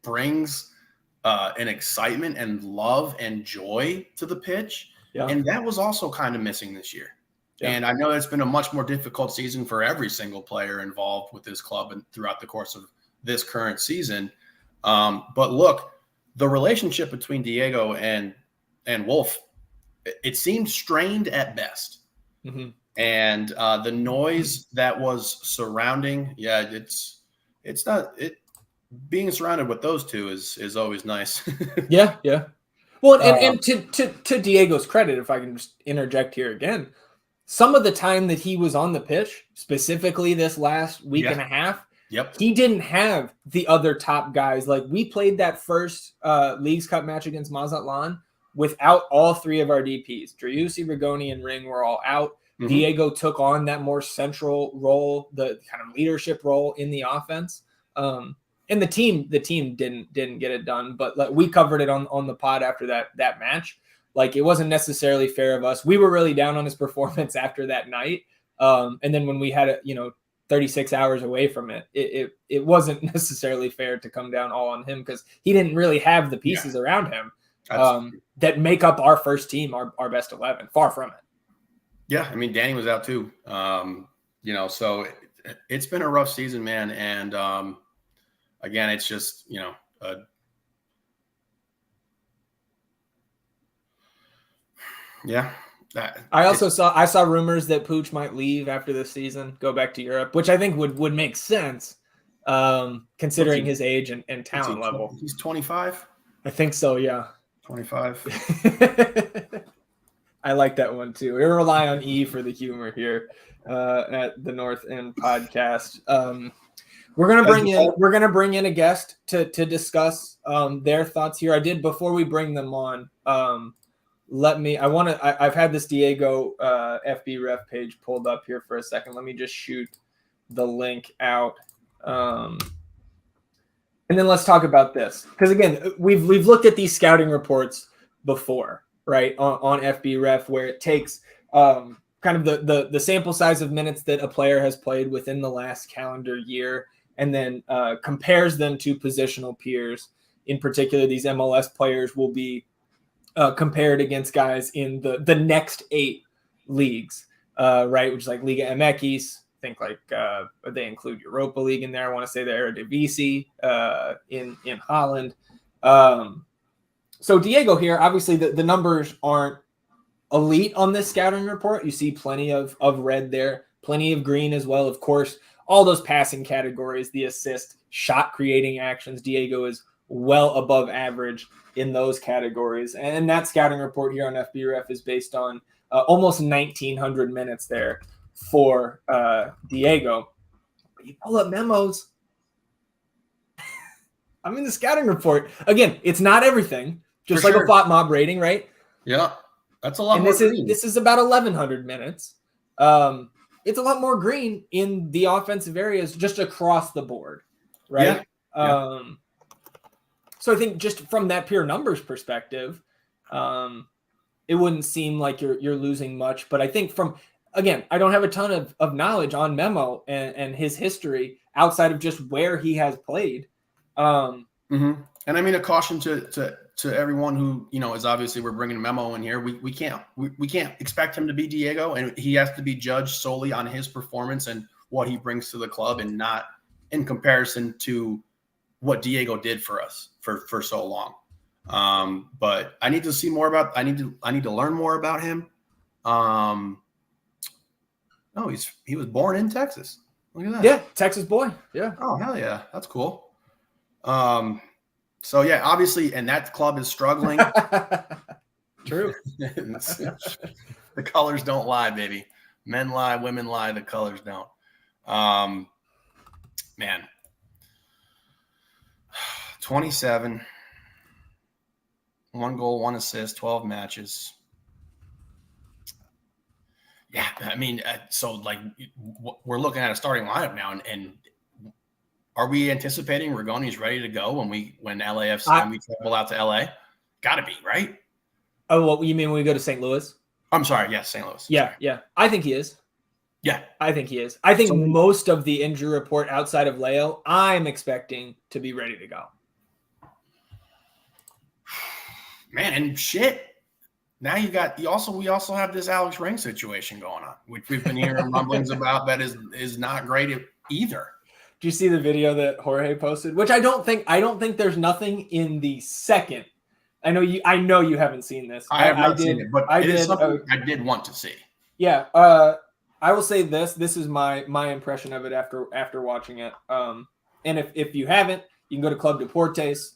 brings an excitement and love and joy to the pitch. Yeah. And that was also kind of missing this year. Yeah. And I know it's been a much more difficult season for every single player involved with this club and throughout the course of this current season. But look, the relationship between Diego and Wolf, it seemed strained at best. Mm-hmm. And the noise that was surrounding, it's not being surrounded with those two is always nice. Yeah. Well, and to Diego's credit, if I can just interject here again, some of the time that he was on the pitch, specifically this last week and a half, he didn't have the other top guys. Like we played that first Leagues Cup match against Mazatlan without all three of our DPs. Driussi, Rigoni, and Ring were all out. Mm-hmm. Diego took on that more central role, the kind of leadership role in the offense. and the team didn't get it done, but like we covered it on the pod after that match. Like it wasn't necessarily fair of us. We were really down on his performance after that night. And then when we had it, 36 hours away from it, it wasn't necessarily fair to come down all on him because he didn't really have the pieces around him that make up our first team, our best 11. Far from it. Yeah, I mean, Danny was out too. So it's been a rough season, man. And again, it's just yeah. I saw rumors that Pooch might leave after this season, go back to Europe, which I think would make sense, considering his age and talent level. He's 25. I think so. Yeah. 25. I like that one too. We rely on E for the humor here at the North End podcast. We're gonna bring in a guest to discuss their thoughts here. I did before we bring them on. I've had this Diego FB ref page pulled up here for a second. Let me just shoot the link out. And then let's talk about this. Because again, we've looked at these scouting reports before, right? On FB ref, where it takes kind of the sample size of minutes that a player has played within the last calendar year, and then compares them to positional peers. In particular, these MLS players will be compared against guys in the next 8 leagues, right? Which is like Liga MX. I think like they include Europa League in there. I want to say the Eredivisie in Holland. So Diego here, obviously the numbers aren't elite on this scouting report. You see plenty of red there, plenty of green as well. Of course, all those passing categories, the assist, shot creating actions. Diego is well above average in those categories. And that scouting report here on FBref is based on almost 1,900 minutes there for Diego. But you pull up Memo's. I'm in the scouting report. Again, it's not everything, just like a FOT mob rating, right? Yeah, that's a lot. And this is about 1,100 minutes. It's a lot more green in the offensive areas just across the board, right? Yeah. So I think just from that pure numbers perspective, it wouldn't seem like you're losing much. But I think again, I don't have a ton of knowledge on Memo and his history outside of just where he has played. And I mean, a caution to everyone who, is obviously we're bringing Memo in here. We can't expect him to be Diego, and he has to be judged solely on his performance and what he brings to the club, and not in comparison to what Diego did for us for so long. But I need to see more about. I need to learn more about him. No, he was born in Texas. Look at that. Yeah, Texas boy. Yeah. Oh, hell yeah, that's cool. So yeah, obviously, and that club is struggling. True. The colors don't lie, baby. Men lie, women lie. The colors don't. Man, 27, 1 goal, 1 assist, 12 matches. Yeah, I mean, so like we're looking at a starting lineup now, and are we anticipating Rigoni's ready to go when we travel out to LA? Got to be, right? Oh, what you mean when we go to St. Louis? I'm sorry, yes, St. Louis. Yeah, yeah. I think he is. Yeah, I think he is. I think most of the injury report outside of Leo, I'm expecting to be ready to go. Man, and shit. Now we also have this Alex Ring situation going on, which we've been hearing rumblings about that is not great either. Do you see the video that Jorge posted? Which I don't think there's nothing in the second. I know you haven't seen this. I have not seen it, but it is something I did want to see. Yeah. I will say this. This is my impression of it after watching it. And if you haven't, you can go to Club Deportes.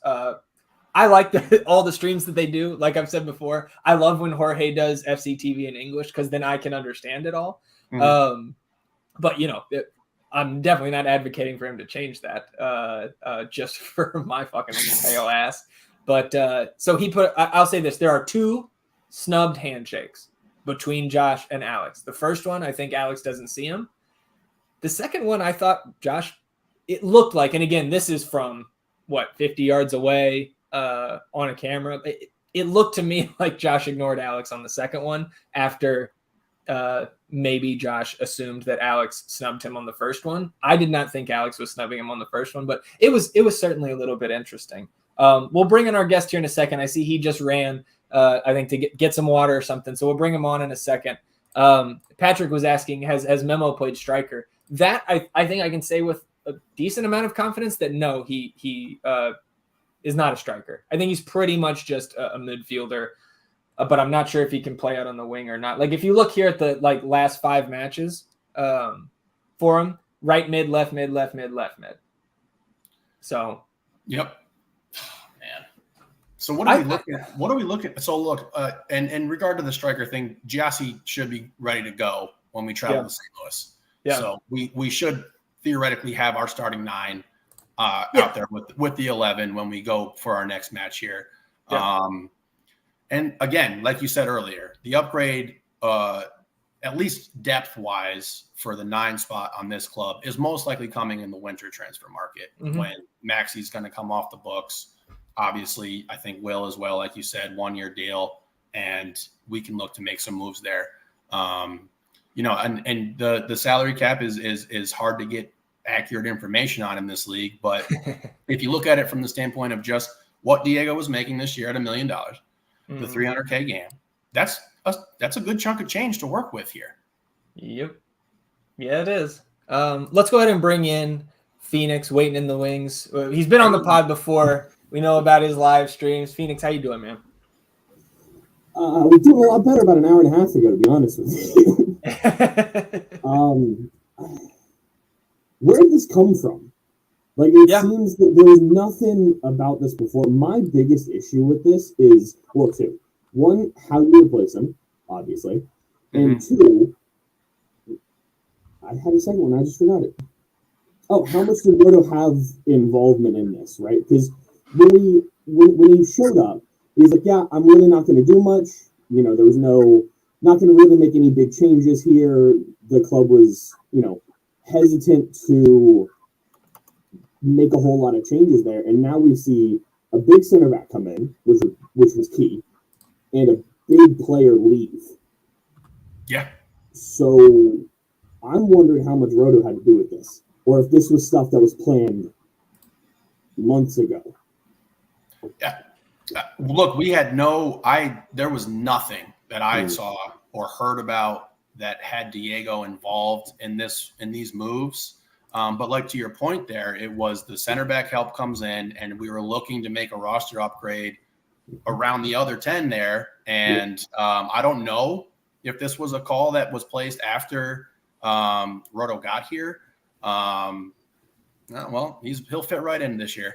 I like all the streams that they do. Like I've said before, I love when Jorge does FCTV in English because then I can understand it all. Mm-hmm. But I'm definitely not advocating for him to change that just for my fucking pale ass. But so he I'll say this. There are 2 snubbed handshakes between Josh and Alex. The first one, I think Alex doesn't see him. The second one, I thought Josh it looked like, and again, this is from 50 yards away on a camera. It looked to me like Josh ignored Alex on the second one after maybe Josh assumed that Alex snubbed him on the first one. I did not think Alex was snubbing him on the first one, but it was certainly a little bit interesting. We'll bring in our guest here in a second. I see he just ran, I think, to get some water or something. So we'll bring him on in a second. Patrick was asking, has Memo played striker? That I think I can say with a decent amount of confidence that no, he is not a striker. I think he's pretty much just a midfielder, but I'm not sure if he can play out on the wing or not. Like if you look here at the last 5 matches for him, right mid, left mid, left mid, left mid. So yep. Man. So what are we looking at? What are we looking at? So look, and in regard to the striker thing, Jassy should be ready to go when we travel to St. Louis. Yeah. So we should theoretically have our starting 9 out there with the 11 when we go for our next match here. Yeah. And again, like you said earlier, the upgrade, at least depth-wise, for the 9 spot on this club is most likely coming in the winter transfer market when Maxi's going to come off the books. Obviously, I think Will as well, like you said, 1-year deal, and we can look to make some moves there. And the salary cap is hard to get accurate information on in this league, but if you look at it from the standpoint of just what Diego was making this year at $1 million, the $300K game, that's a good chunk of change to work with here. Yep. Yeah, it is. Let's go ahead and bring in Phoenix, waiting in the wings. He's been on the pod before. We know about his live streams. Phoenix, how you doing, man? We did a lot better about an hour and a half ago, to be honest with you. Where did this come from? Like, it seems that there was nothing about this before. My biggest issue with this is, well, 2. 1, how do you replace him, obviously. And 2, I had a second one, I just forgot it. Oh, how much did Roto have involvement in this, right? Because when he showed up, he's like, yeah, I'm really not going to do much. You know, there was not going to really make any big changes here. The club was, hesitant to make a whole lot of changes there. And now we see a big center back come in, which was key, and a big player leave. Yeah. So I'm wondering how much Roto had to do with this, or if this was stuff that was planned months ago. Yeah. Look, there was nothing that I saw or heard about that had Diego involved in these moves. But like to your point there, it was the center back help comes in, and we were looking to make a roster upgrade around the other 10 there. And I don't know if this was a call that was placed after Roto got here. Well, he'll fit right in this year.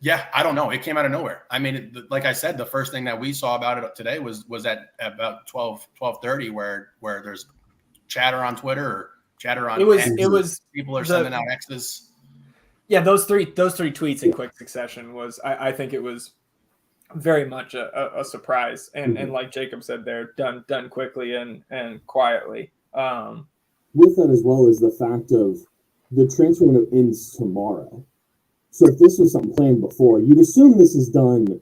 Yeah, I don't know. It came out of nowhere. I mean, like I said, the first thing that we saw about it today was at about 12:30, where there's chatter on Twitter or chatter on. It was people are sending out X's. Yeah, those three tweets in quick succession was, I think it was very much a surprise, and like Jacob said, they're done quickly and quietly. With that as well as the fact of the transfer window ends tomorrow. So if this was something planned before, you'd assume this is done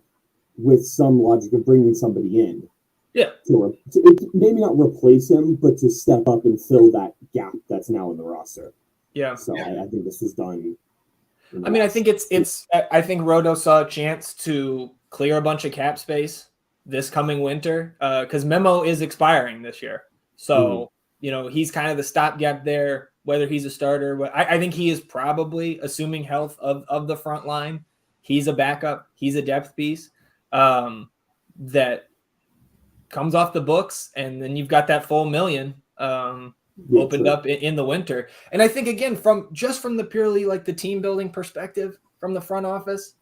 with some logic of bringing somebody in. Yeah. To maybe not replace him, but to step up and fill that gap that's now in the roster. Yeah. So yeah. I think this was done. I mean, I think I think Roto saw a chance to clear a bunch of cap space this coming winter because Memo is expiring this year. So, he's kind of the stopgap there. Whether he's a starter, I think he is probably, assuming health of the front line, he's a backup. He's a depth piece that comes off the books, and then you've got that full $1 million opened up in the winter. And I think, again, from the purely like the team building perspective from the front office,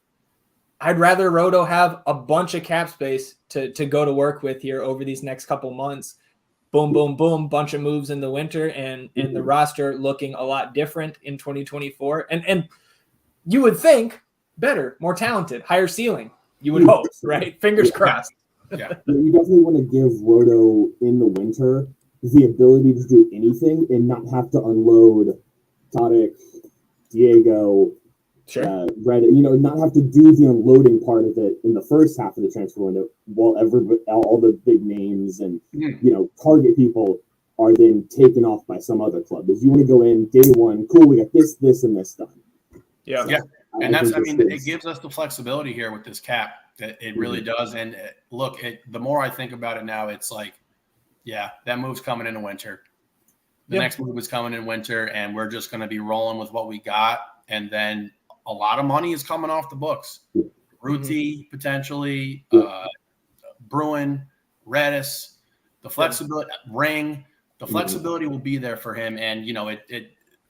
I'd rather Roto have a bunch of cap space to go to work with here over these next couple months. Boom, boom, boom, bunch of moves in the winter, and the roster looking a lot different in 2024. And you would think better, more talented, higher ceiling. You would hope, right? Fingers crossed. Yeah. You definitely want to give Roto in the winter the ability to do anything and not have to unload Tadic, Diego, Red, not have to do the unloading part of it in the first half of the transfer window while all the big names and, target people are then taken off by some other club. If you want to go in day one, cool, we got this, and this done. Yeah. Yeah. And it gives us the flexibility here with this cap. It really does. And look, the more I think about it now, it's like, yeah, that move's coming in the winter. The next move is coming in winter, and we're just going to be rolling with what we got. And then a lot of money is coming off the books. Ruti, potentially, Bruin, Redis, the flexibility, Ring, the flexibility will be there for him. And,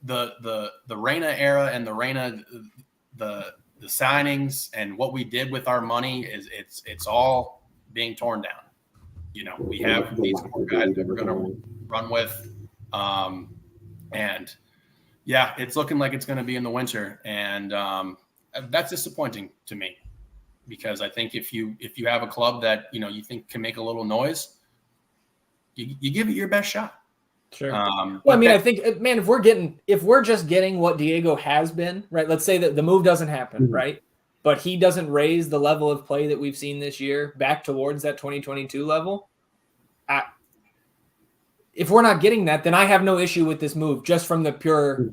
the Reyna era and the Reyna, the signings and what we did with our money it's all being torn down. We have these four guys that we're going to run with. And yeah, it's looking like it's going to be in the winter. And that's disappointing to me, because I think if you have a club that, you think can make a little noise, you give it your best shot. Sure. I think, man, if we're just getting what Diego has been, right? Let's say that the move doesn't happen, right? But he doesn't raise the level of play that we've seen this year back towards that 2022 level. If we're not getting that, then I have no issue with this move, just from the pure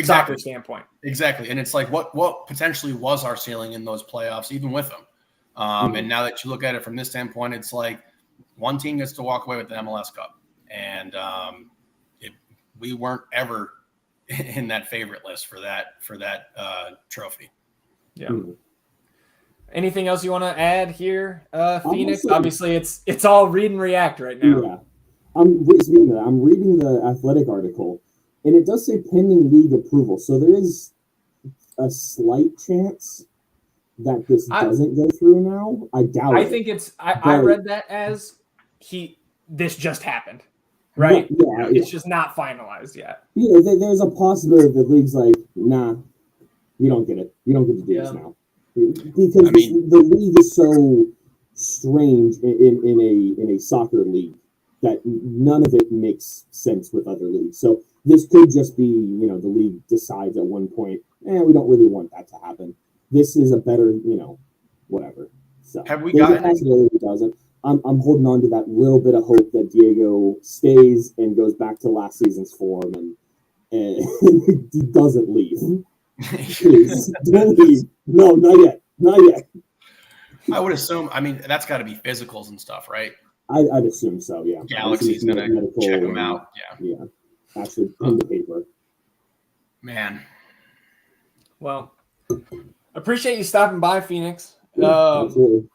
soccer standpoint. Exactly. And it's like what potentially was our ceiling in those playoffs, even with them. And now that you look at it from this standpoint, it's like one team gets to walk away with the MLS Cup. And we weren't ever in that favorite list for that trophy. Yeah. Anything else you want to add here, Phoenix? Obviously, it's all read and react right now. Yeah. I'm reading the Athletic article, and it does say pending league approval. So there is a slight chance that this doesn't go through now. I doubt it. I think I read that as this just happened. Right? Yeah, it's just not finalized yet. There's a possibility that the league's like, nah, you don't get it. You don't get to do this now. Because the league is so strange in a soccer league that none of it makes sense with other leagues. So this could just be, the league decides at one point, we don't really want that to happen. This is a better, whatever. So have we gotten it? Doesn't. I'm holding on to that little bit of hope that Diego stays and goes back to last season's form and he doesn't leave. Please, don't leave. No, not yet. I would assume, that's got to be physicals and stuff, right? I'd assume so, yeah. Galaxy's going to check him out. Yeah. Actually, pen to paper. Man. Well, appreciate you stopping by, Phoenix. Absolutely.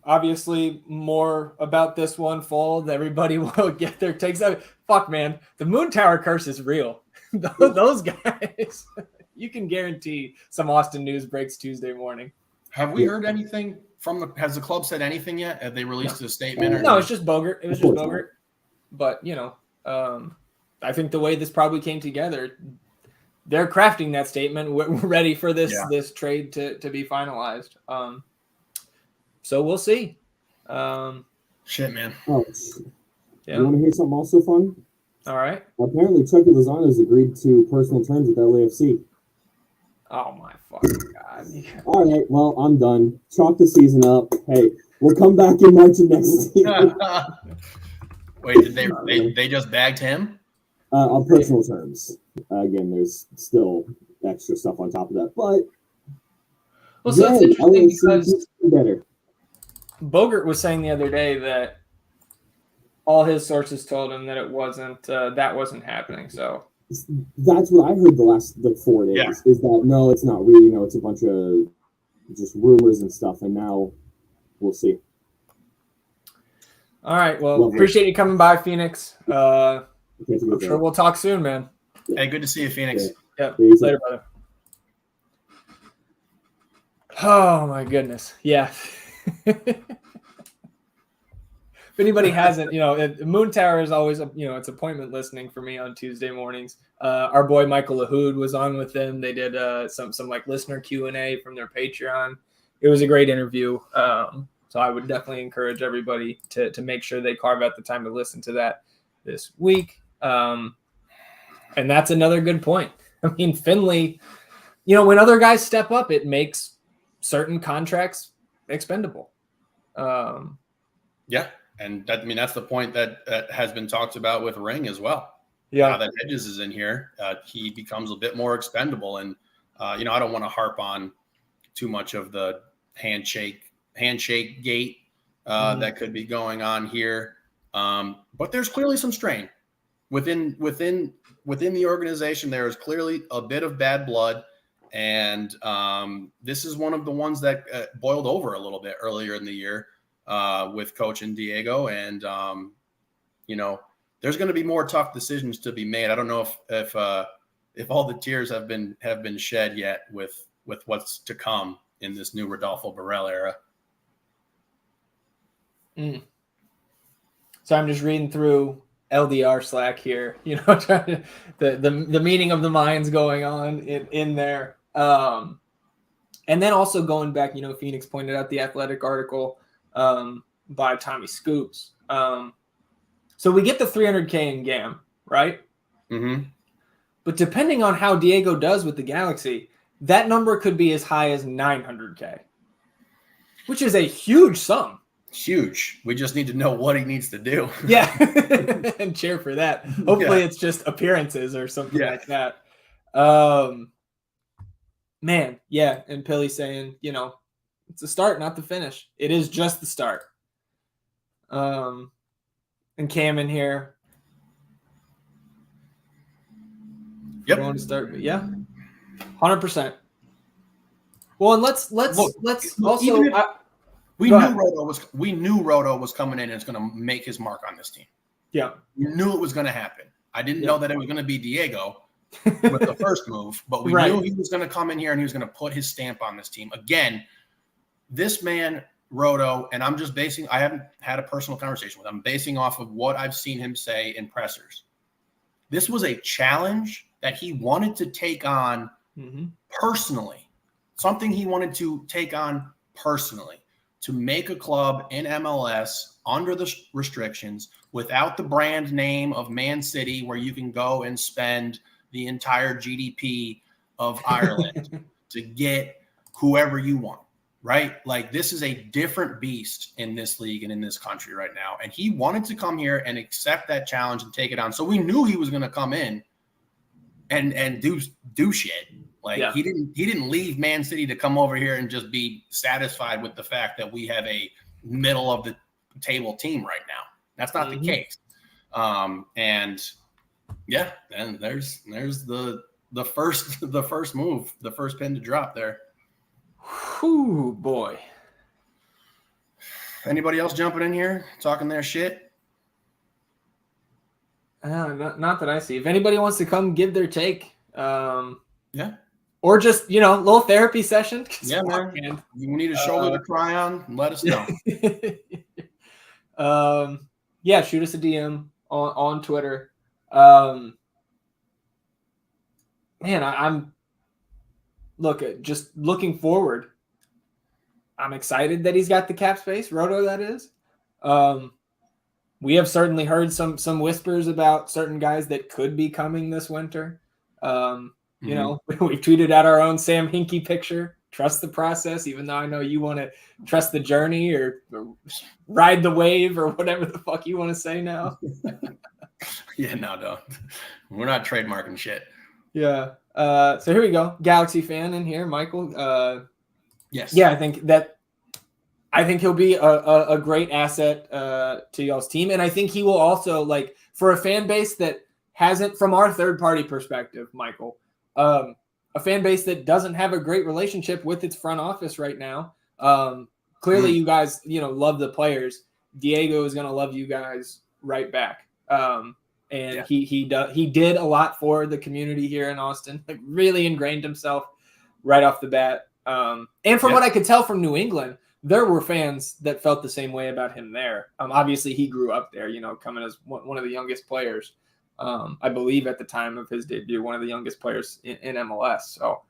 Obviously, more about this one fold. Everybody will get their takes. Fuck, man. The Moon Tower curse is real. Those guys, you can guarantee some Austin news breaks Tuesday morning. Have we heard anything has the club said anything yet? Have they released a statement? No, it's just Bogert. It was just Bogert. But, I think the way this probably came together, they're crafting that statement. We're ready for this trade to be finalized. So we'll see. Shit, man. Oh, you want to hear something also fun? All right. Apparently, Chucky Lozano has agreed to personal terms with LAFC. Oh, my fucking God. All right, well, I'm done. Chalk the season up. Hey, we'll come back in March of next year. Wait, did they just bagged him? On personal terms. Again, there's still extra stuff on top of that. But, well, so it's interesting because better. Bogert was saying the other day that all his sources told him that it wasn't that wasn't happening. So that's what I heard the last 4 days. Yeah. Is that no, it's not really. It's a bunch of just rumors and stuff. And now we'll see. All right. Well, appreciate you coming by, Phoenix. I'm sure we'll talk soon, man. Hey, good to see you, Phoenix. Yeah. Later, brother. Oh my goodness. Yeah. If anybody hasn't, Moon Tower is always, it's appointment listening for me on Tuesday mornings. Our boy Michael Lahoud was on with them. They did some like listener Q&A from their Patreon. It was a great interview. So I would definitely encourage everybody to make sure they carve out the time to listen to that. this week. And that's another good point. I mean, Finley, when other guys step up, it makes certain contracts expendable. Yeah. And that's the point that has been talked about with Ring as well. Yeah. Now that Hedges is in here, he becomes a bit more expendable. And, I don't want to harp on too much of the handshake gate that could be going on here. But there's clearly some strain within the organization. There is clearly a bit of bad blood. And this is one of the ones that boiled over a little bit earlier in the year with Coach and Diego. And, there's going to be more tough decisions to be made. I don't know if all the tears have been shed yet with what's to come in this new Rodolfo Borrell era. So I'm just reading through LDR Slack here, trying to, the meeting of the minds going on in there. And then also going back, Phoenix pointed out the Athletic article by Tommy Scoops. So we get the 300K in GAM, right? Mm-hmm. But depending on how Diego does with the Galaxy, that number could be as high as 900K, which is a huge sum. Huge. We just need to know what he needs to do. Yeah. And cheer for that. Hopefully it's just appearances or something like that. Man, yeah. And Pilly saying, it's the start, not the finish. It is just the start. And Cam in here. Yep. Going to start, but yeah. 100%. Well, and let's also we knew Roto was coming in and it's going to make his mark on this team. Yeah. We knew it was going to happen. I didn't know that it was going to be Diego with the first move, but we knew he was going to come in here and he was going to put his stamp on this team. Again, this man, Roto, and I haven't had a personal conversation with him. I'm basing off of what I've seen him say in pressers. This was a challenge that he wanted to take on personally, something he wanted to take on personally, to make a club in MLS under the restrictions without the brand name of Man City, where you can go and spend the entire GDP of Ireland to get whoever you want. Right? Like, this is a different beast in this league and in this country right now. And he wanted to come here and accept that challenge and take it on. So we knew he was going to come in and do shit. Like, he didn't leave Man City to come over here and just be satisfied with the fact that we have a middle of the table team right now. That's not the case. And yeah, then there's the first move, the first pin to drop there. Whew, boy. Anybody else jumping in here, talking their shit? Not that I see. If anybody wants to come give their take, yeah. Or just, a little therapy session. Yeah, man. You need a shoulder to cry on, let us know. Yeah, shoot us a DM on Twitter. Man, I'm just looking forward. I'm excited that he's got the cap space, Roto, that is. We have certainly heard some whispers about certain guys that could be coming this winter. We've tweeted out our own Sam Hinkie picture. Trust the process, even though I know you want to trust the journey or ride the wave or whatever the fuck you want to say now. Yeah, no. We're not trademarking shit. Yeah. So here we go. Galaxy fan in here, Michael. Yes. Yeah, I think he'll be a great asset to y'all's team. And I think he will also, like, for a fan base that hasn't, from our third-party perspective, Michael, a fan base that doesn't have a great relationship with its front office right now. Clearly, you guys, love the players. Diego is going to love you guys right back. He did a lot for the community here in Austin. Like, really ingrained himself right off the bat. And from what I could tell from New England, there were fans that felt the same way about him there. Obviously, he grew up there, coming as one of the youngest players. I believe at the time of his debut, one of the youngest players in MLS. So,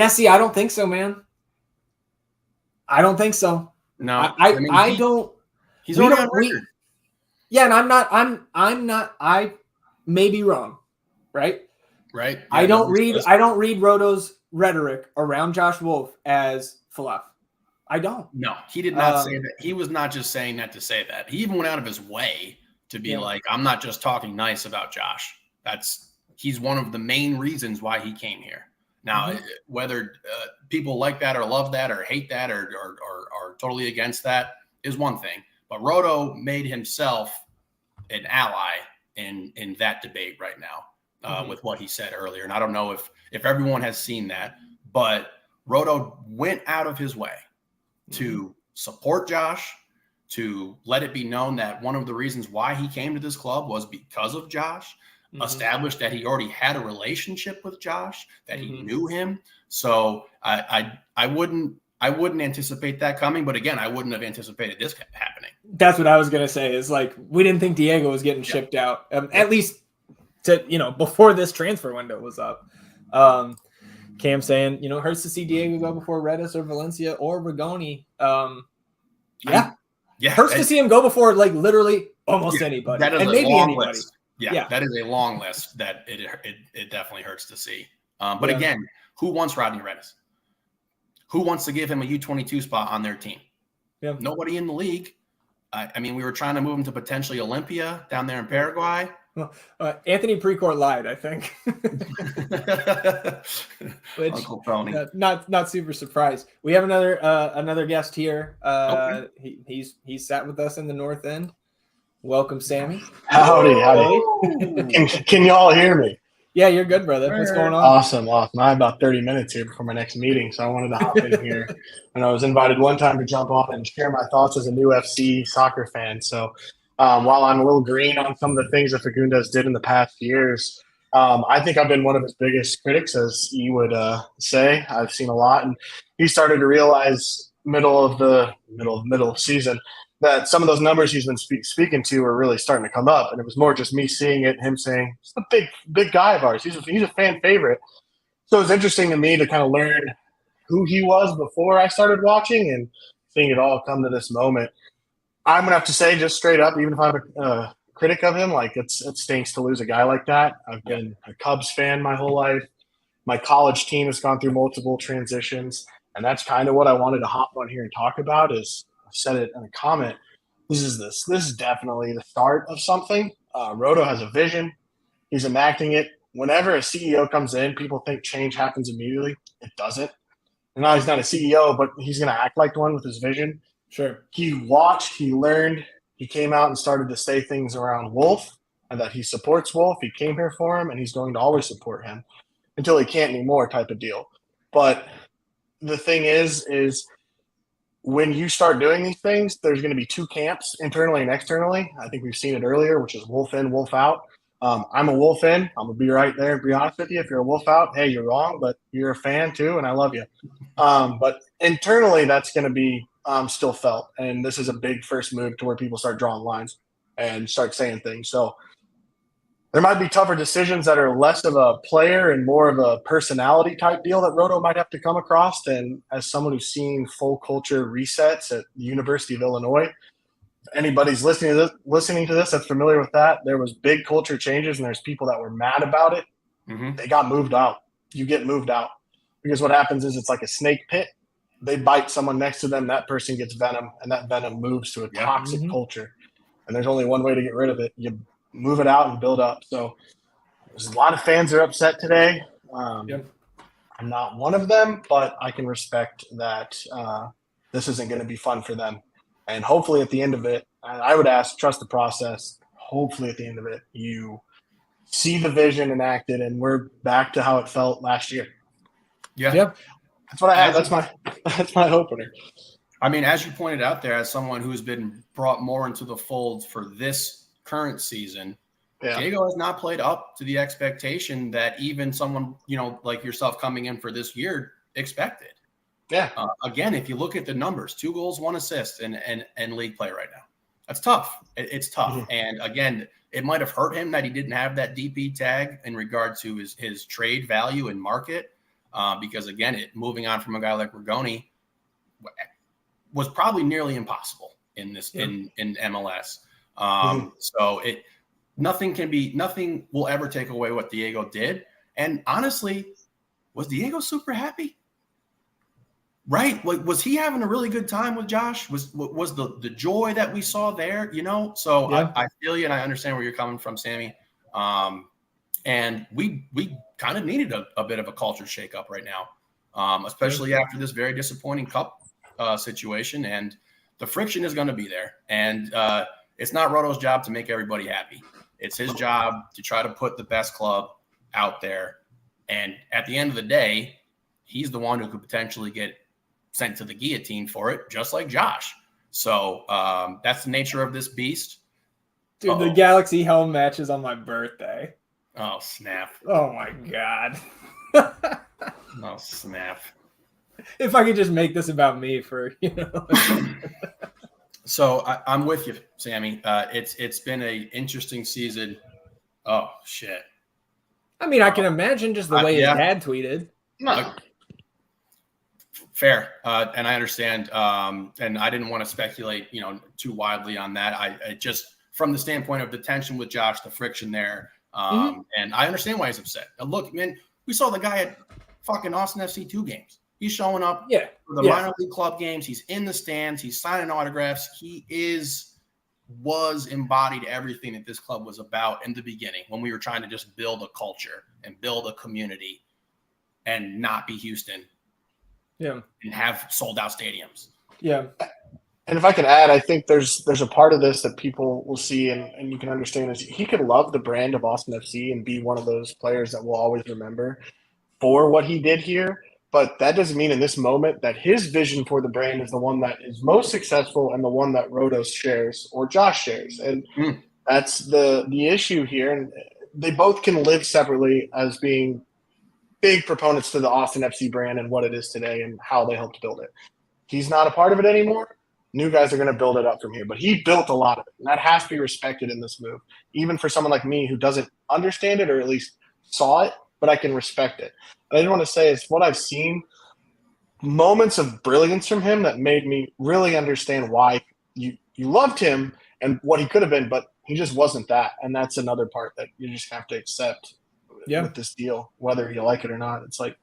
see, I don't think so, man. I don't think so. No, I don't. He's already on record. Yeah, and I'm not. I may be wrong, right? Right. Yeah, I don't read Roto's rhetoric around Josh Wolf as fluff. I don't. No, he did not say that. He was not just saying that to say that. He even went out of his way to be like, I'm not just talking nice about Josh. He's one of the main reasons why he came here. Now, whether people like that or love that or hate that or are totally against that is one thing. But Roto made himself an ally in that debate right now with what he said earlier. And I don't know if everyone has seen that, but Roto went out of his way to support Josh, to let it be known that one of the reasons why he came to this club was because of Josh, established that he already had a relationship with Josh, that he knew him. So I wouldn't anticipate that coming, but again, I wouldn't have anticipated this happening. That's what I was gonna say. Is like we didn't think Diego was getting shipped out, at least to before this transfer window was up. Cam saying, hurts to see Diego go before Redis or Valencia or Rigoni. Hurts to see him go before like literally almost anybody, and maybe anybody. List. Yeah, that is a long list that it definitely hurts to see. But again, who wants Rodney Redis? Who wants to give him a U22 spot on their team? Yeah. Nobody in the league. I mean, we were trying to move him to potentially Olympia down there in Paraguay. Well, Anthony Precourt lied, I think. Which, Uncle Tony. Not super surprised. We have another guest here. He's sat with us in the North End. Welcome, Sammy. Howdy. Can you all hear me? Yeah, you're good, brother. What's going on? Awesome. I have about 30 minutes here before my next meeting, so I wanted to hop in here. And I was invited one time to jump on and share my thoughts as a new FC soccer fan. So while I'm a little green on some of the things that Fagundez did in the past years, I think I've been one of his biggest critics, as you would say. I've seen a lot, and he started to realize middle of season that some of those numbers he's been speaking to are really starting to come up. And it was more just me seeing it, him saying, he's a big guy of ours. He's a fan favorite. So it was interesting to me to kind of learn who he was before I started watching and seeing it all come to this moment. I'm going to have to say just straight up, even if I'm a critic of him, like it stinks to lose a guy like that. I've been a Cubs fan my whole life. My college team has gone through multiple transitions. And that's kind of what I wanted to hop on here and talk about is, I said it in a comment. This is definitely the start of something. Roto has a vision. He's enacting it. Whenever a CEO comes in, people think change happens immediately. It doesn't. And now he's not a CEO, but he's going to act like one with his vision. Sure. He watched, he learned, he came out and started to say things around Wolf and that he supports Wolf. He came here for him, and he's going to always support him until he can't anymore type of deal. But the thing is when you start doing these things, there's going to be two camps, internally and externally. I think we've seen it earlier, which is Wolf in, Wolf out. I'm a Wolf in. I'm going to be right there and be honest with you. If you're a Wolf out, hey, you're wrong, but you're a fan too, and I love you. But internally, that's going to be still felt. And this is a big first move to where people start drawing lines and start saying things. So there might be tougher decisions that are less of a player and more of a personality type deal that Roto might have to come across. And as someone who's seen full culture resets at the University of Illinois, if anybody's listening to this that's familiar with that, there was big culture changes and there's people that were mad about it. They got moved out. You get moved out because what happens is it's like a snake pit. They bite someone next to them, that person gets venom, and that venom moves to a toxic culture. And there's only one way to get rid of it. You move it out and build up. So there's a lot of fans that are upset today. I'm not one of them, but I can respect that this isn't going to be fun for them. And hopefully at the end of it, I would ask, trust the process. Hopefully at the end of it, you see the vision enacted and we're back to how it felt last year. Yeah. Yep. That's what I have. That's my opener. I mean, as you pointed out there, as someone who's been brought more into the fold for this current season, Diego has not played up to the expectation that even someone, like yourself coming in for this year expected. Yeah. Again, if you look at the numbers, 2 goals, 1 assist and league play right now, that's tough. It's tough. And again, it might have hurt him that he didn't have that DP tag in regard to his trade value and market. Because again, moving on from a guy like Rigoni, was probably nearly impossible in this in MLS. So nothing will ever take away what Diego did. And honestly, was Diego super happy? Right? Like, was he having a really good time with Josh? Was the joy that we saw there? So I feel you, and I understand where you're coming from, Sammy. And we kind of needed a bit of a culture shakeup right now, especially after this very disappointing cup situation. And the friction is going to be there. And it's not Roto's job to make everybody happy. It's his job to try to put the best club out there. And at the end of the day, he's the one who could potentially get sent to the guillotine for it, just like Josh. So that's the nature of this beast. Dude, the Galaxy Helm match is on my birthday. Oh, snap. Oh, my God. Oh, snap. If I could just make this about me for, So I'm with you, Sammy. It's been an interesting season. Oh, shit. I mean, I can imagine just the way his dad tweeted. No. Fair. And I understand. And I didn't want to speculate, too widely on that. I just, from the standpoint of the tension with Josh, the friction there. And I understand why he's upset. Now, look, man, we saw the guy at fucking Austin FC 2 games. He's showing up for the minor league club games. He's in the stands. He's signing autographs. He was embodied everything that this club was about in the beginning when we were trying to just build a culture and build a community and not be Houston. Yeah. And have sold out stadiums. Yeah. And if I can add, I think there's a part of this that people will see and you can understand is he could love the brand of Austin FC and be one of those players that we'll always remember for what he did here. But that doesn't mean in this moment that his vision for the brand is the one that is most successful and the one that Rotos shares or Josh shares. And that's the issue here. And they both can live separately as being big proponents to the Austin FC brand and what it is today and how they helped build it. He's not a part of it anymore. New guys are going to build it up from here. But he built a lot of it. And that has to be respected in this move, even for someone like me who doesn't understand it or at least saw it, but I can respect it. I didn't want to say it's what I've seen, moments of brilliance from him that made me really understand why you loved him and what he could have been, but he just wasn't that. And that's another part that you just have to accept with this deal, whether you like it or not. It's like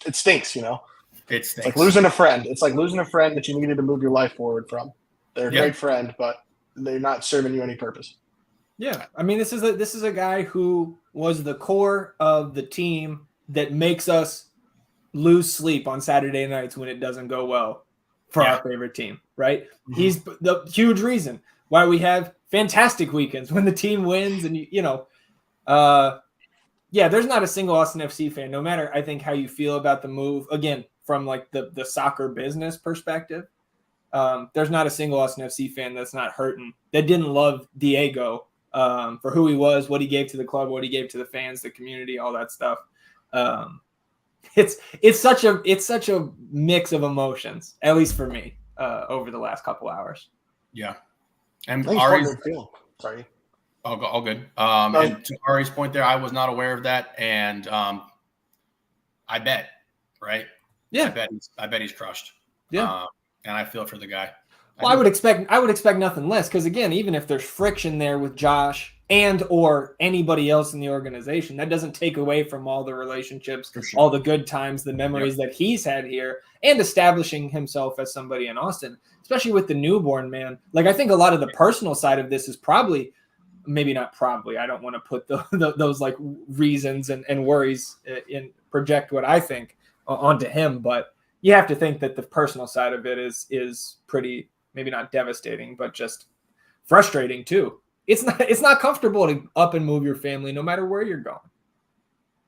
it stinks, It stinks. It's like losing a friend. It's like losing a friend that you needed to move your life forward from. They're a great friend, but they're not serving you any purpose. Yeah, I mean, this is a guy who was the core of the team that makes us lose sleep on Saturday nights when it doesn't go well for our favorite team, right? Mm-hmm. He's the huge reason why we have fantastic weekends when the team wins, and there's not a single Austin FC fan, no matter I think how you feel about the move. Again, from like the soccer business perspective, there's not a single Austin FC fan that's not hurting, that didn't love Diego. For who he was, what he gave to the club, what he gave to the fans, the community, all that stuff. It's such a mix of emotions, at least for me, over the last couple hours. Yeah, and Ari's sorry. All good. And to Ari's point there, I was not aware of that, and I bet, right? Yeah, I bet he's crushed. Yeah, and I feel for the guy. Well, I would expect nothing less, because again, even if there's friction there with Josh and or anybody else in the organization, that doesn't take away from all the relationships, all the good times, the memories that he's had here, and establishing himself as somebody in Austin, especially with the newborn, man. Like, I think a lot of the personal side of this is probably, maybe not probably, I don't want to put those like reasons and worries in project what I think onto him, but you have to think that the personal side of it is pretty, maybe not devastating, but just frustrating too. It's not comfortable to up and move your family no matter where you're going.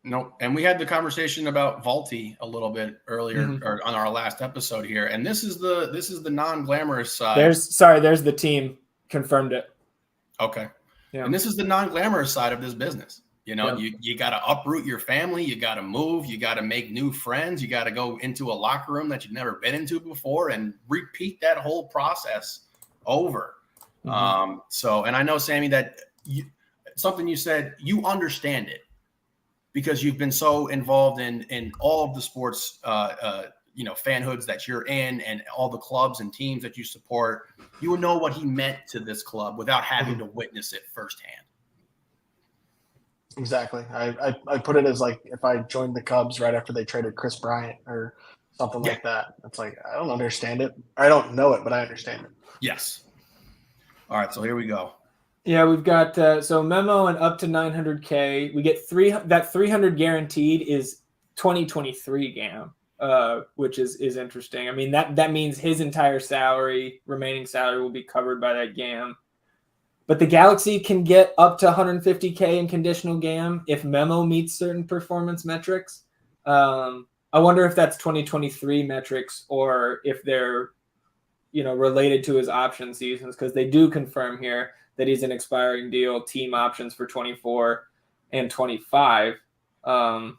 No, and we had the conversation about Valti a little bit earlier or on our last episode here, and this is the non-glamorous side. There's the team confirmed it. Okay. Yeah. And this is the non-glamorous side of this business. You got to uproot your family. You got to move. You got to make new friends. You got to go into a locker room that you've never been into before and repeat that whole process over. And I know, Sammy, that something you said, you understand it because you've been so involved in all of the sports fan hoods that you're in and all the clubs and teams that you support, you would know what he meant to this club without having to witness it firsthand. Exactly. I put it as like if I joined the Cubs right after they traded Chris Bryant or something like that. It's like I don't understand it. I don't know it, but I understand it. Yes. All right, so here we go. Yeah, we've got so Memo and up to 900K. We get 300 guaranteed is 2023 GAM, which is interesting. I mean that means his entire remaining salary will be covered by that GAM. But the Galaxy can get up to 150K in conditional GAM if Memo meets certain performance metrics. I wonder if that's 2023 metrics or if they're, related to his option seasons, because they do confirm here that he's an expiring deal, team options for 24 and 25. And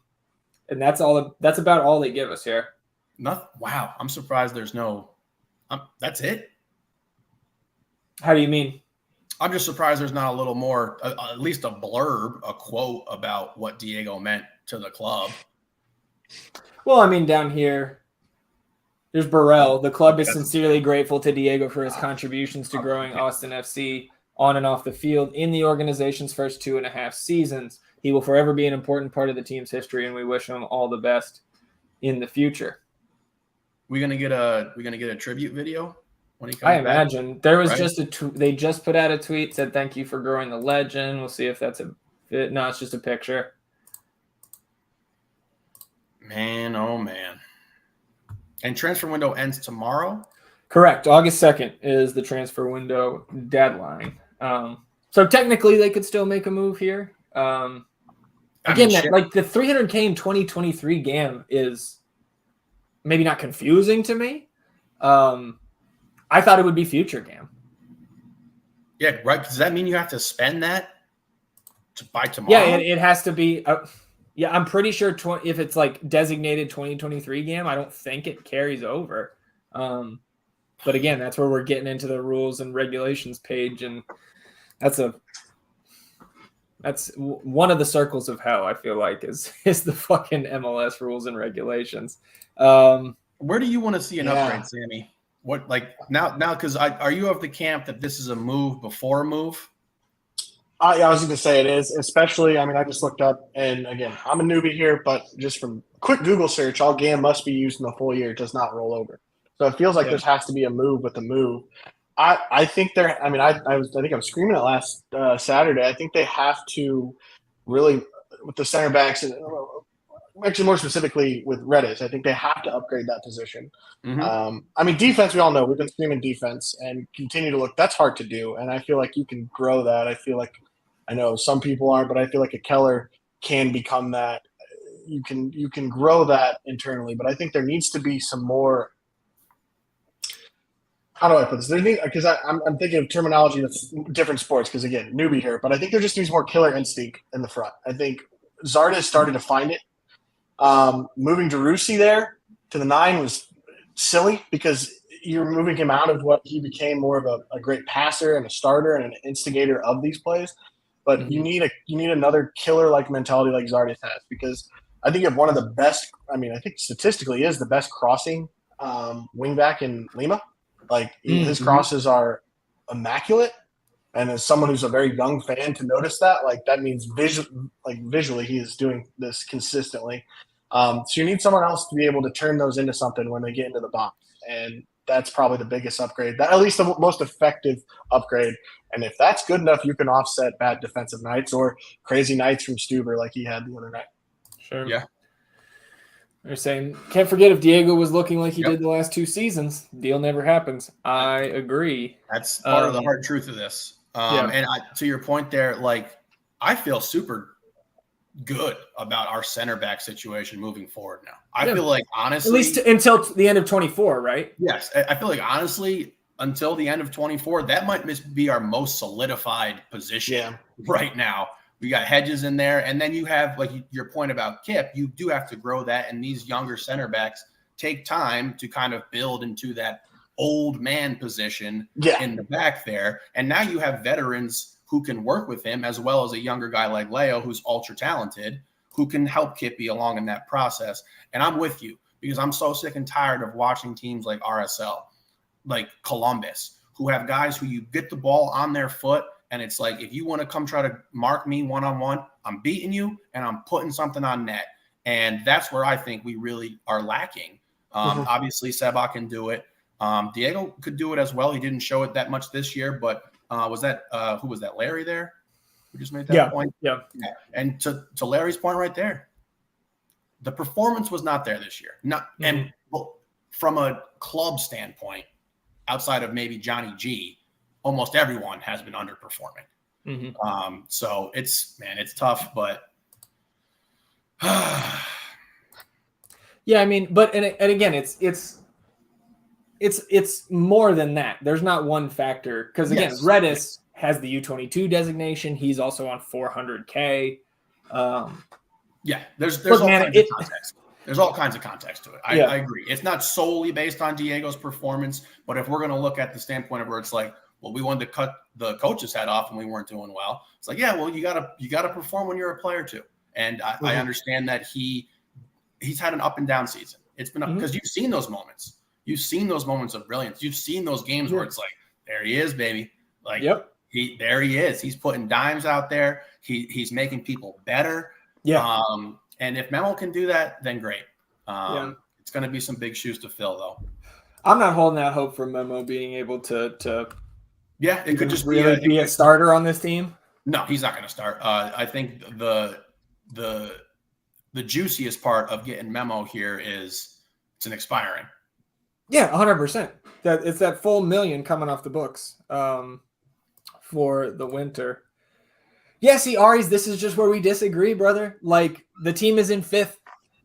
that's about all they give us here. Wow. I'm surprised there's no, that's it. How do you mean? I'm just surprised there's not a little more, at least a blurb, a quote about what Diego meant to the club. Well, I mean, down here, there's Burrell. The club is sincerely grateful to Diego for his contributions to growing Austin FC on and off the field in the organization's first 2.5 seasons. He will forever be an important part of the team's history, and we wish him all the best in the future. We're gonna get a tribute video when he comes I imagine back, there was right? they just put out a tweet, said thank you for growing the legend. We'll see if that's a fit. No, it's just a picture. Man, oh man. And transfer window ends tomorrow? Correct. August 2nd is the transfer window deadline. So technically they could still make a move here. Again, the 300K in 2023 GAM is maybe not confusing to me. I thought it would be future GAM. Yeah, right. Does that mean you have to spend that by tomorrow? Yeah, it has to be. I'm pretty sure if it's like designated 2023 GAM, I don't think it carries over. But again, that's where we're getting into the rules and regulations page, and that's one of the circles of hell. I feel like is the fucking MLS rules and regulations. Where do you want to see an upgrade, Sammy? What now? Because are you of the camp that this is a move before a move? I was going to say it is, especially. I mean, I just looked up, and again, I'm a newbie here, but just from quick Google search, all GAM must be used in the full year. It does not roll over. So it feels like there has to be a move with the move. I think there. I mean, I think I was screaming it last Saturday. I think they have to really with the center backs and. Actually, more specifically with Redis, I think they have to upgrade that position. Mm-hmm. I mean, defense, we all know. We've been screaming defense and continue to look. That's hard to do, and I feel like you can grow that. I feel like I know some people aren't, but I feel like a Keller can become that. You can grow that internally, but I think there needs to be some more. How do I put this? Because I'm thinking of terminology that's different sports. Because again, newbie here, but I think there just needs more killer instinct in the front. I think Zardes started to find it. Moving Derusi there to the 9 was silly because you're moving him out of what he became more of a great passer and a starter and an instigator of these plays. But you need another killer like mentality like Zardes has, because I think you have one of the best. I mean, I think statistically is the best crossing wingback in Lima. Like his crosses are immaculate. And as someone who's a very young fan to notice that means visually he is doing this consistently. So you need someone else to be able to turn those into something when they get into the box. And that's probably the biggest upgrade, at least the most effective upgrade. And if that's good enough, you can offset bad defensive nights or crazy nights from Stuber like he had the other night. Sure. Yeah. They're saying, can't forget if Diego was looking like he did the last 2 seasons, deal never happens. I agree. That's part of the hard truth of this. And to your point there, I feel super good about our center back situation moving forward now. I feel like, honestly, at least until the end of 24, right? Yes. I feel like, honestly, until the end of 24, that might be our most solidified position right now. We got Hedges in there. And then you have, your point about Kip, you do have to grow that. And these younger center backs take time to kind of build into that old man position in the back there. And now you have veterans who can work with him, as well as a younger guy like Leo, who's ultra talented, who can help Kippy along in that process. And I'm with you, because I'm so sick and tired of watching teams like RSL, like Columbus, who have guys who you get the ball on their foot, and it's like, if you want to come try to mark me one-on-one, I'm beating you and I'm putting something on net. And that's where I think we really are lacking. Obviously, Seba can do it. Diego could do it as well. He didn't show it that much this year, but was that who was that? Larry there? Who just made that point? Yeah. And to Larry's point right there, the performance was not there this year. And from a club standpoint, outside of maybe Johnny G, almost everyone has been underperforming. So it's tough, but yeah, I mean, but and again, it's more than that. There's not one factor, because again, Redis has the U22 designation. He's also on 400K. There's all kinds of context. There's all kinds of context to it. I agree. It's not solely based on Diego's performance, but if we're going to look at the standpoint of where it's like, well, we wanted to cut the coach's head off and we weren't doing well. It's like, yeah, well, you gotta perform when you're a player too. And I understand that he's had an up and down season. It's been up because you've seen those moments. You've seen those moments of brilliance. You've seen those games where it's like, there he is, baby. Like, there he is. He's putting dimes out there. He's making people better. Yeah. And if Memo can do that, then great. It's going to be some big shoes to fill, though. I'm not holding out hope for Memo being able to it could just really be a starter on this team. No, he's not going to start. I think the juiciest part of getting Memo here is it's an expiring. Yeah, 100%. It's that full $1 million coming off the books for the winter. Yeah, see, Aries, this is just where we disagree, brother. Like, the team is in fifth.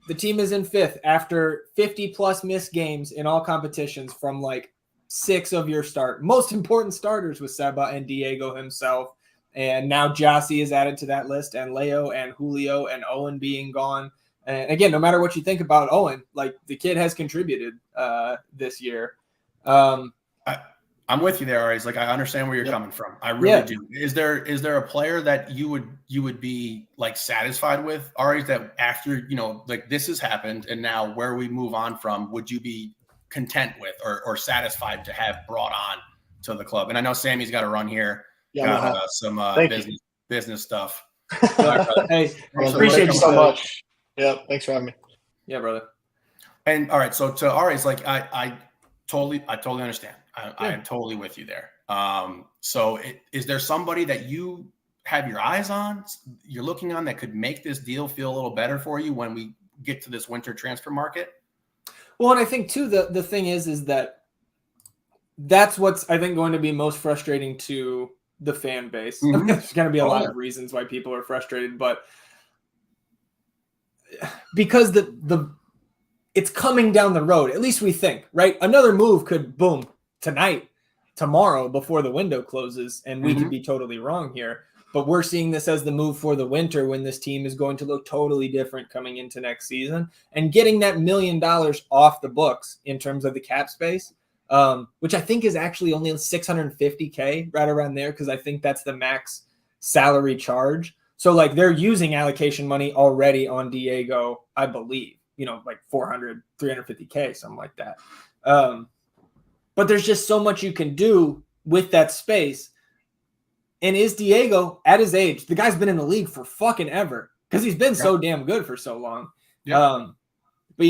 The team is in fifth after 50-plus missed games in all competitions from, like, 6 of your most important starters with Seba and Diego himself. And now Jossie is added to that list, and Leo and Julio and Owen being gone. And again, no matter what you think about Owen, like, the kid has contributed this year. I'm with you there, Aries. Like, I understand where you're coming from. I really do. Is there a player that you would be like satisfied with, Aries, that after, like, this has happened and now where we move on from, would you be content with or satisfied to have brought on to the club? And I know Sammy's got to run here. Some business stuff. Hey, appreciate you so much. Yeah, thanks for having me. Yeah, brother. And all right, so to Aries, like, I totally understand. I am totally with you there. So is there somebody that you have your eyes on, you're looking on, that could make this deal feel a little better for you when we get to this winter transfer market? Well, and I think too, the thing is that's what's, I think, going to be most frustrating to the fan base. I mean, there's going to be a lot of reasons why people are frustrated, but because it's coming down the road, at least we think, right? Another move could boom tonight, tomorrow, before the window closes, and we could be totally wrong here. But we're seeing this as the move for the winter, when this team is going to look totally different coming into next season, and getting that $1 million off the books in terms of the cap space, which I think is actually only $650K, right around there, because I think that's the max salary charge. So, like, they're using allocation money already on Diego, I believe, like 400, 350K, something like that. But there's just so much you can do with that space. And is Diego, at his age, the guy's been in the league for fucking ever, because he's been so damn good for so long. Yeah. But,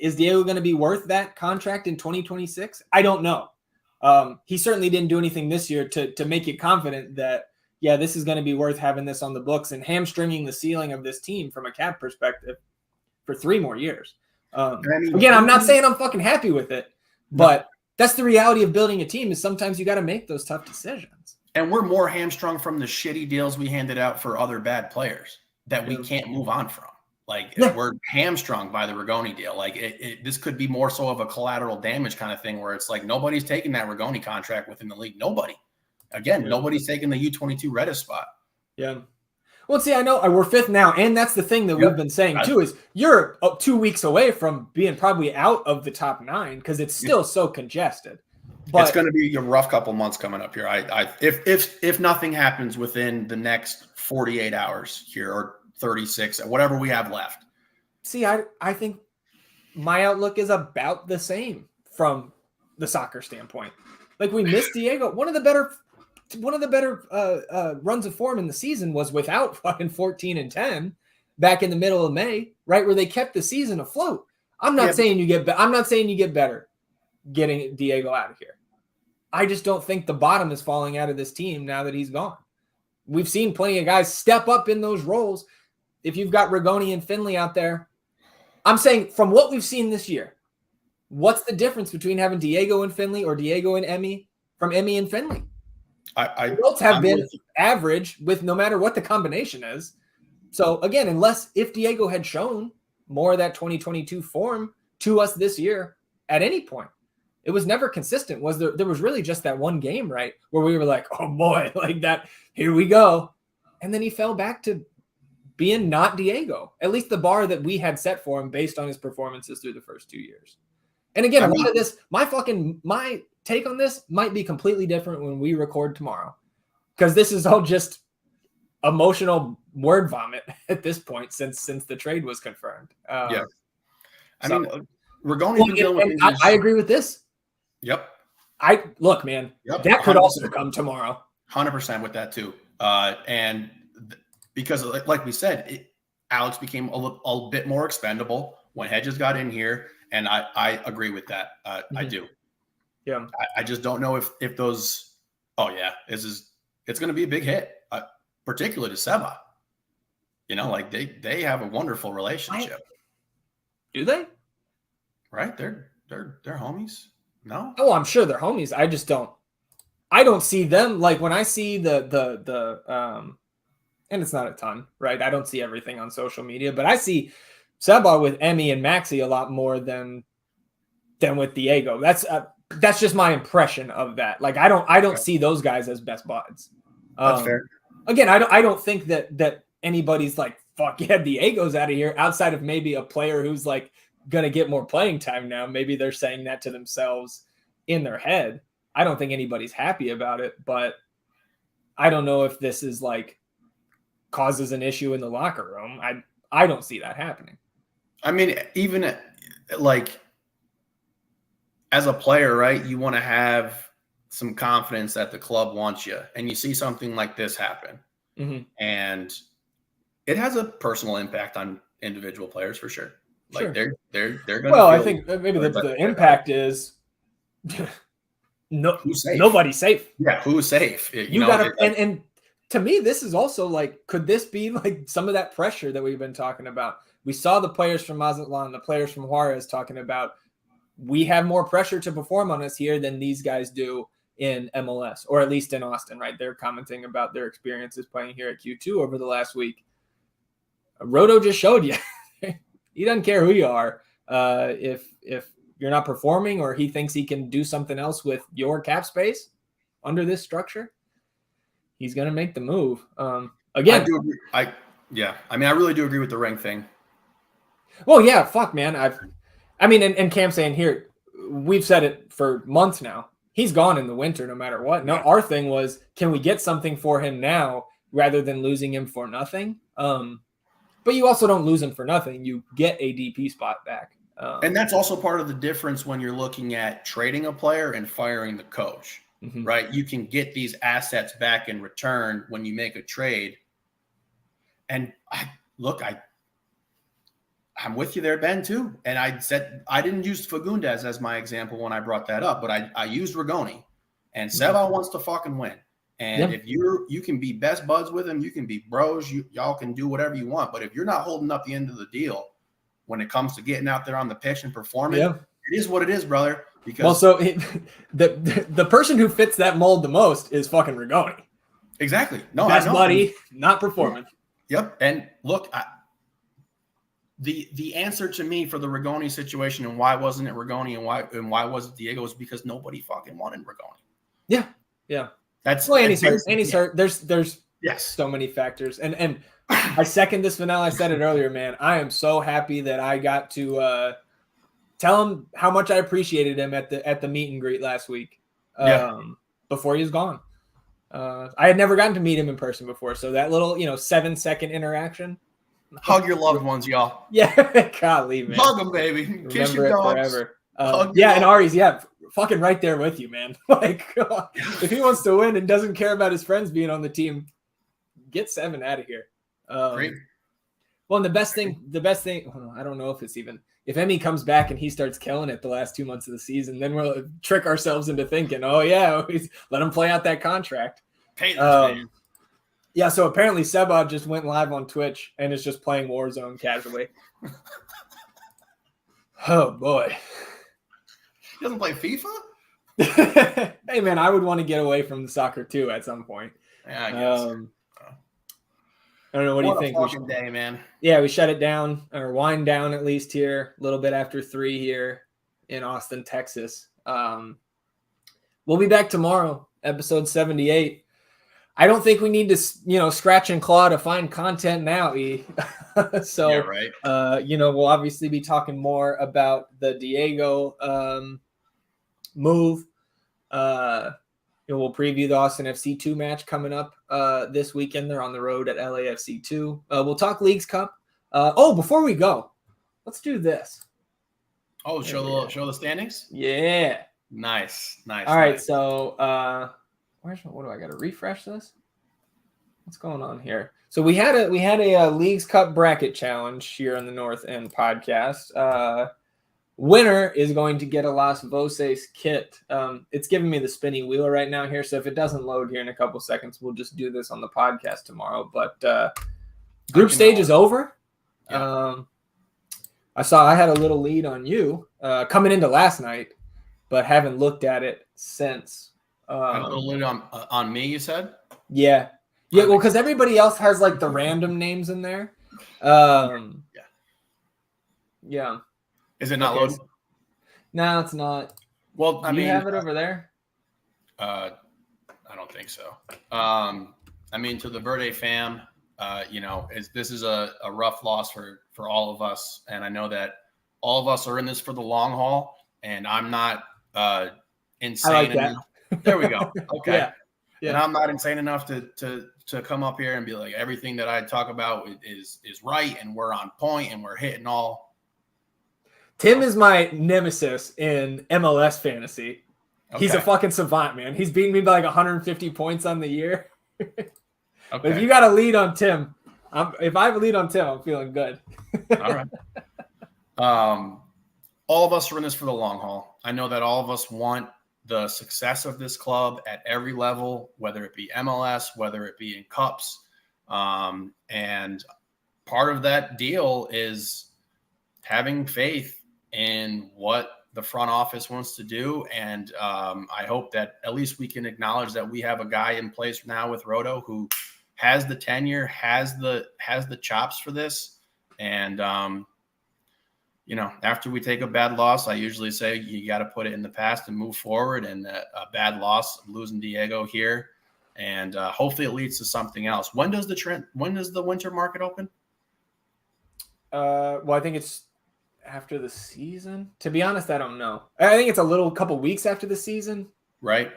is Diego going to be worth that contract in 2026? I don't know. He certainly didn't do anything this year to make you confident that, yeah, this is going to be worth having this on the books and hamstringing the ceiling of this team from a cap perspective for 3 more years. Again, I'm not saying I'm fucking happy with it, but that's the reality of building a team, is sometimes you got to make those tough decisions. And we're more hamstrung from the shitty deals we handed out for other bad players that we can't move on from. Like, we're hamstrung by the Rigoni deal. Like, this could be more so of a collateral damage kind of thing, where it's like, nobody's taking that Rigoni contract within the league. Nobody. Again, nobody's taking the U22 Redis spot. Yeah. Well, see, I know we're 5th now, and that's the thing that we've been saying too, is you're 2 weeks away from being probably out of the top 9, because it's still so congested. But it's going to be a rough couple months coming up here. If nothing happens within the next 48 hours here, or 36, whatever we have left. See, I think my outlook is about the same from the soccer standpoint. Like, we missed Diego. One of the better runs of form in the season was without fucking 14-10 back in the middle of May, right, where they kept the season afloat. I'm not saying you get better getting Diego out of here. I just don't think the bottom is falling out of this team now that he's gone. We've seen plenty of guys step up in those roles. If you've got Rigoni and Finley out there, I'm saying from what we've seen this year, what's the difference between having Diego and Finley or Diego and Emmy from Emmy and Finley? Both have been average with no matter what the combination is. So again, if Diego had shown more of that 2022 form to us this year at any point, it was never consistent. There was really just that one game, right, where we were like, oh boy, like that, here we go. And then he fell back to being not Diego, at least the bar that we had set for him based on his performances through the first 2 years. And again, a lot of this, my take on this might be completely different when we record tomorrow, because this is all just emotional word vomit at this point since the trade was confirmed. I mean, Rigoni. I agree with this. Yep. Look, man, yep. That could also come tomorrow. 100% with that too. Because like we said, Alex became a bit more expendable when Hedges got in here. And I agree with that. I do. Yeah. I just don't know if those, it's going to be a big hit, particularly to Seba. You know, like they have a wonderful relationship. Do they? Right? They're homies. No? Oh, I'm sure they're homies. I don't see them, like when I see the and it's not a ton, right? I don't see everything on social media, but I see Seba with Emmy and Maxi a lot more than with Diego. That's just my impression of that. Like I don't see those guys as best buds. That's fair. Again, I don't think that anybody's like, fuck yeah, Diego's out of here, outside of maybe a player who's like gonna get more playing time now. Maybe they're saying that to themselves in their head. I don't think anybody's happy about it, but I don't know if this is like causes an issue in the locker room. I don't see that happening. I mean, even like as a player, right, you want to have some confidence that the club wants you, and you see something like this happen, and it has a personal impact on individual players for sure. Like they're going. Well, I think maybe the impact is nobody's safe. Yeah, who's safe? You got to, and to me, this is also like, could this be like some of that pressure that we've been talking about? We saw the players from Mazatlan, the players from Juarez talking about, we have more pressure to perform on us here than these guys do in MLS, or at least in Austin, right? They're commenting about their experiences playing here at Q2 over the last week. Roto just showed you. He doesn't care who you are. If you're not performing, or he thinks he can do something else with your cap space under this structure, he's going to make the move. Again, I do agree. I really do agree with the ring thing. Well, yeah, fuck, man. And Cam saying here, we've said it for months now. He's gone in the winter no matter what. No, our thing was, can we get something for him now rather than losing him for nothing? But you also don't lose him for nothing. You get a DP spot back. And that's also part of the difference when you're looking at trading a player and firing the coach, right? You can get these assets back in return when you make a trade. And I'm with you there, Ben, too. And I said I didn't use Fagundez as my example when I brought that up, but I used Rigoni. And Seba wants to fucking win. And if you can be best buds with him, you can be bros, y'all can do whatever you want. But if you're not holding up the end of the deal when it comes to getting out there on the pitch and performing, it is what it is, brother. Because the person who fits that mold the most is fucking Rigoni. Exactly. No, best buddy, not performing. Yep. And look, the answer to me for the Rigoni situation and why wasn't it Rigoni and why was it Diego is because nobody fucking wanted Rigoni. Yeah. Yeah. That's and he's hurt. There's so many factors. And I second this, Vanilla. I said it earlier, man. I am so happy that I got to tell him how much I appreciated him at the meet and greet last week. Before he was gone. I had never gotten to meet him in person before. So that little, 7-second interaction Hug your loved ones, y'all. Yeah, golly, man. Hug them, baby. Kiss Remember your it dogs. forever. Hug Yeah, your and dogs. Ari's, fucking right there with you, man. Like, if he wants to win and doesn't care about his friends being on the team, get 7 out of here. Great. Well, and the best thing, I don't know if Emmy comes back and he starts killing it the last 2 months of the season, then we'll trick ourselves into thinking, oh yeah, let him play out that contract. Pay this man. Yeah, so apparently Seba just went live on Twitch and is just playing Warzone casually. Oh boy. He doesn't play FIFA? Hey man, I would want to get away from the soccer too at some point. Yeah, I guess. I don't know. What do you think? Fucking day, man. Yeah, we shut it down or wind down at least here a little bit after 3 here in Austin, Texas. We'll be back tomorrow, episode 78. I don't think we need to, scratch and claw to find content now, E. So, yeah, right. We'll obviously be talking more about the Diego move. We'll preview the Austin FC 2 match coming up this weekend. They're on the road at LAFC 2. We'll talk Leagues Cup. Before we go, let's do this. Oh, show the standings? Yeah. Nice. All right, so what do I got to refresh this? What's going on here? So we had a Leagues Cup bracket challenge here on the North End podcast. Winner is going to get a Las Voces kit. It's giving me the spinny wheel right now here, so if it doesn't load here in a couple seconds, we'll just do this on the podcast tomorrow. But group stage is over. Yeah. I had a little lead on you coming into last night, but haven't looked at it since. A little lead on me, you said? Yeah. Yeah, well, because everybody else has like the random names in there. Yeah. Is it not loading? No, it's not. Well, Do you have it over there? I don't think so. To the Verde fam, this is a rough loss for all of us, and I know that all of us are in this for the long haul, and I'm not insane. I like that. There we go. Okay. Yeah. And I'm not insane enough to come up here and be like everything that I talk about is right, and we're on point, and we're hitting all. Tim is my nemesis in MLS fantasy. Okay. He's a fucking savant, man. He's beating me by like 150 points on the year. Okay. But if you got a lead on Tim, if I have a lead on Tim, I'm feeling good. All right. All of us are in this for the long haul. I know that all of us want the success of this club at every level, whether it be MLS, whether it be in cups. And part of that deal is having faith in what the front office wants to do. And I hope that at least we can acknowledge that we have a guy in place now with Roto who has the tenure, has the chops for this. And, after we take a bad loss, I usually say you got to put it in the past and move forward. And a bad loss, losing Diego here, and hopefully it leads to something else. When does the winter market open? I think it's after the season. To be honest, I don't know. I think it's a couple weeks after the season. Right.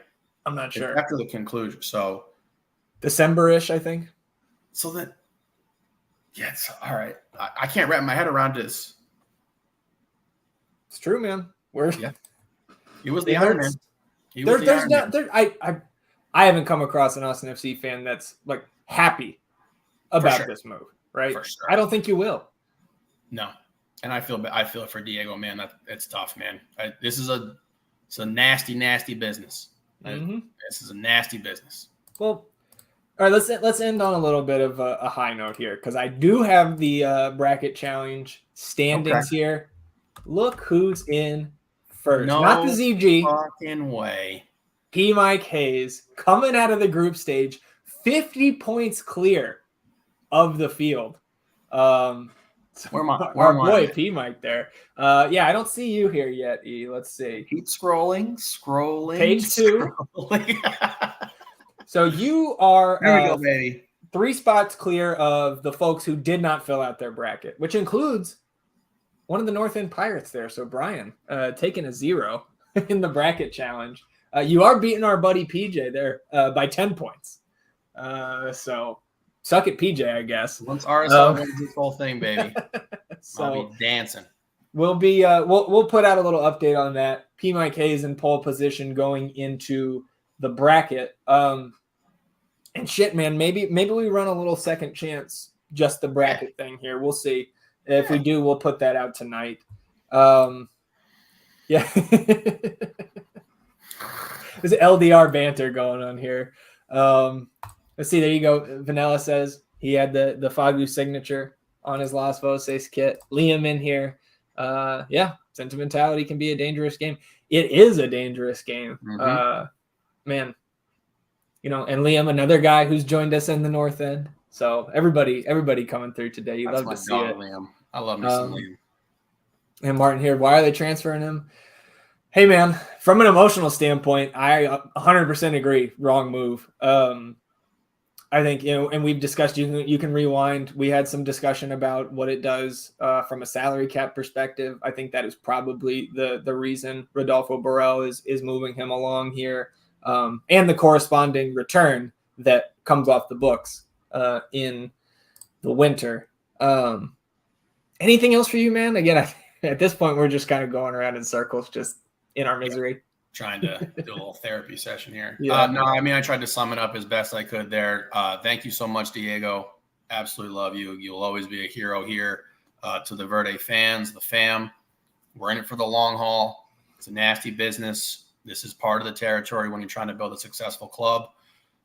I'm not sure. It's after the conclusion. So December-ish, I think. So that, it's all right. I can't wrap my head around this. It's true, man. He was the Iron Man. I haven't come across an Austin FC fan that's like happy about this move, right? For sure. I don't think you will. No, and I feel it for Diego, man. It's tough, man. It's a nasty business. Mm-hmm. This is a nasty business. Well, all right. Let's end on a little bit of a high note here, because I do have the bracket challenge standings here. Look who's in first. No not the ZG. Fucking way. P. Mike Hayes coming out of the group stage, 50 points clear of the field. Our boy P. Mike there. I don't see you here yet, E. Let's see. Keep scrolling. Page 2. So you are there we go, baby. 3 spots clear of the folks who did not fill out their bracket, which includes one of the North End Pirates there. So Brian taking a 0 in the bracket challenge. You are beating our buddy PJ there by 10 points. So suck it, PJ, I guess. Once RSL wins this whole thing, baby, So I'll be dancing. we'll put out a little update on that. P Mike Hayes in pole position going into the bracket. And shit, man, maybe we run a little second chance, just the bracket thing here. We'll see. If we do, we'll put that out tonight. Yeah. There's LDR banter going on here. Let's see. There you go. Vanilla says he had the Fagu signature on his Las Voces kit. Liam in here. Yeah, sentimentality can be a dangerous game. It is a dangerous game. Man, you know, and Liam, another guy who's joined us in the North End. So everybody coming through today. You love to see it. Liam. I love me some Liam. And Martin here. Why are they transferring him? Hey, man, from an emotional standpoint, I 100% agree. Wrong move. I think, you know, and we've discussed, you can rewind. We had some discussion about what it does from a salary cap perspective. I think that is probably the reason Rodolfo Borrell is moving him along here, and the corresponding return that comes off the books in the winter. Anything else for you, man? Again, at this point, we're just kind of going around in circles, just in our misery. Trying to do a little therapy session here. Yeah. No, I mean, I tried to sum it up as best I could there. Thank you so much, Diego. Absolutely love you. You'll always be a hero here. To the Verde fans, the fam, we're in it for the long haul. It's a nasty business. This is part of the territory when you're trying to build a successful club.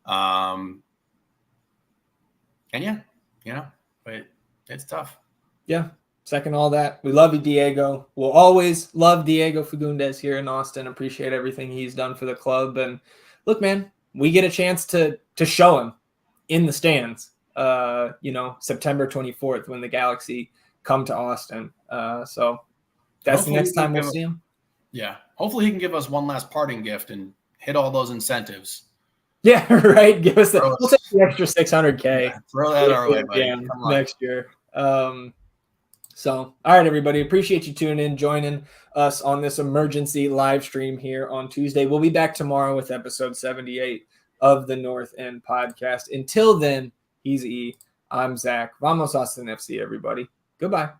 And yeah, you know, but it's tough. Yeah. Second all that. We love you, Diego. We'll always love Diego Fagundez here in Austin. Appreciate everything he's done for the club. And look, man, we get a chance to show him in the stands, you know, September 24th when the Galaxy come to Austin. So that's Hopefully the next time we'll see him. Yeah. Hopefully he can give us one last parting gift and hit all those incentives. Yeah, right. Give us we'll take the extra 600K. Yeah, throw that our way, buddy. Next year. So, all right, everybody. Appreciate you tuning in, joining us on this emergency live stream here on Tuesday. We'll be back tomorrow with episode 78 of the North End podcast. Until then, he's E. I'm Zach. Vamos Austin FC, everybody. Goodbye.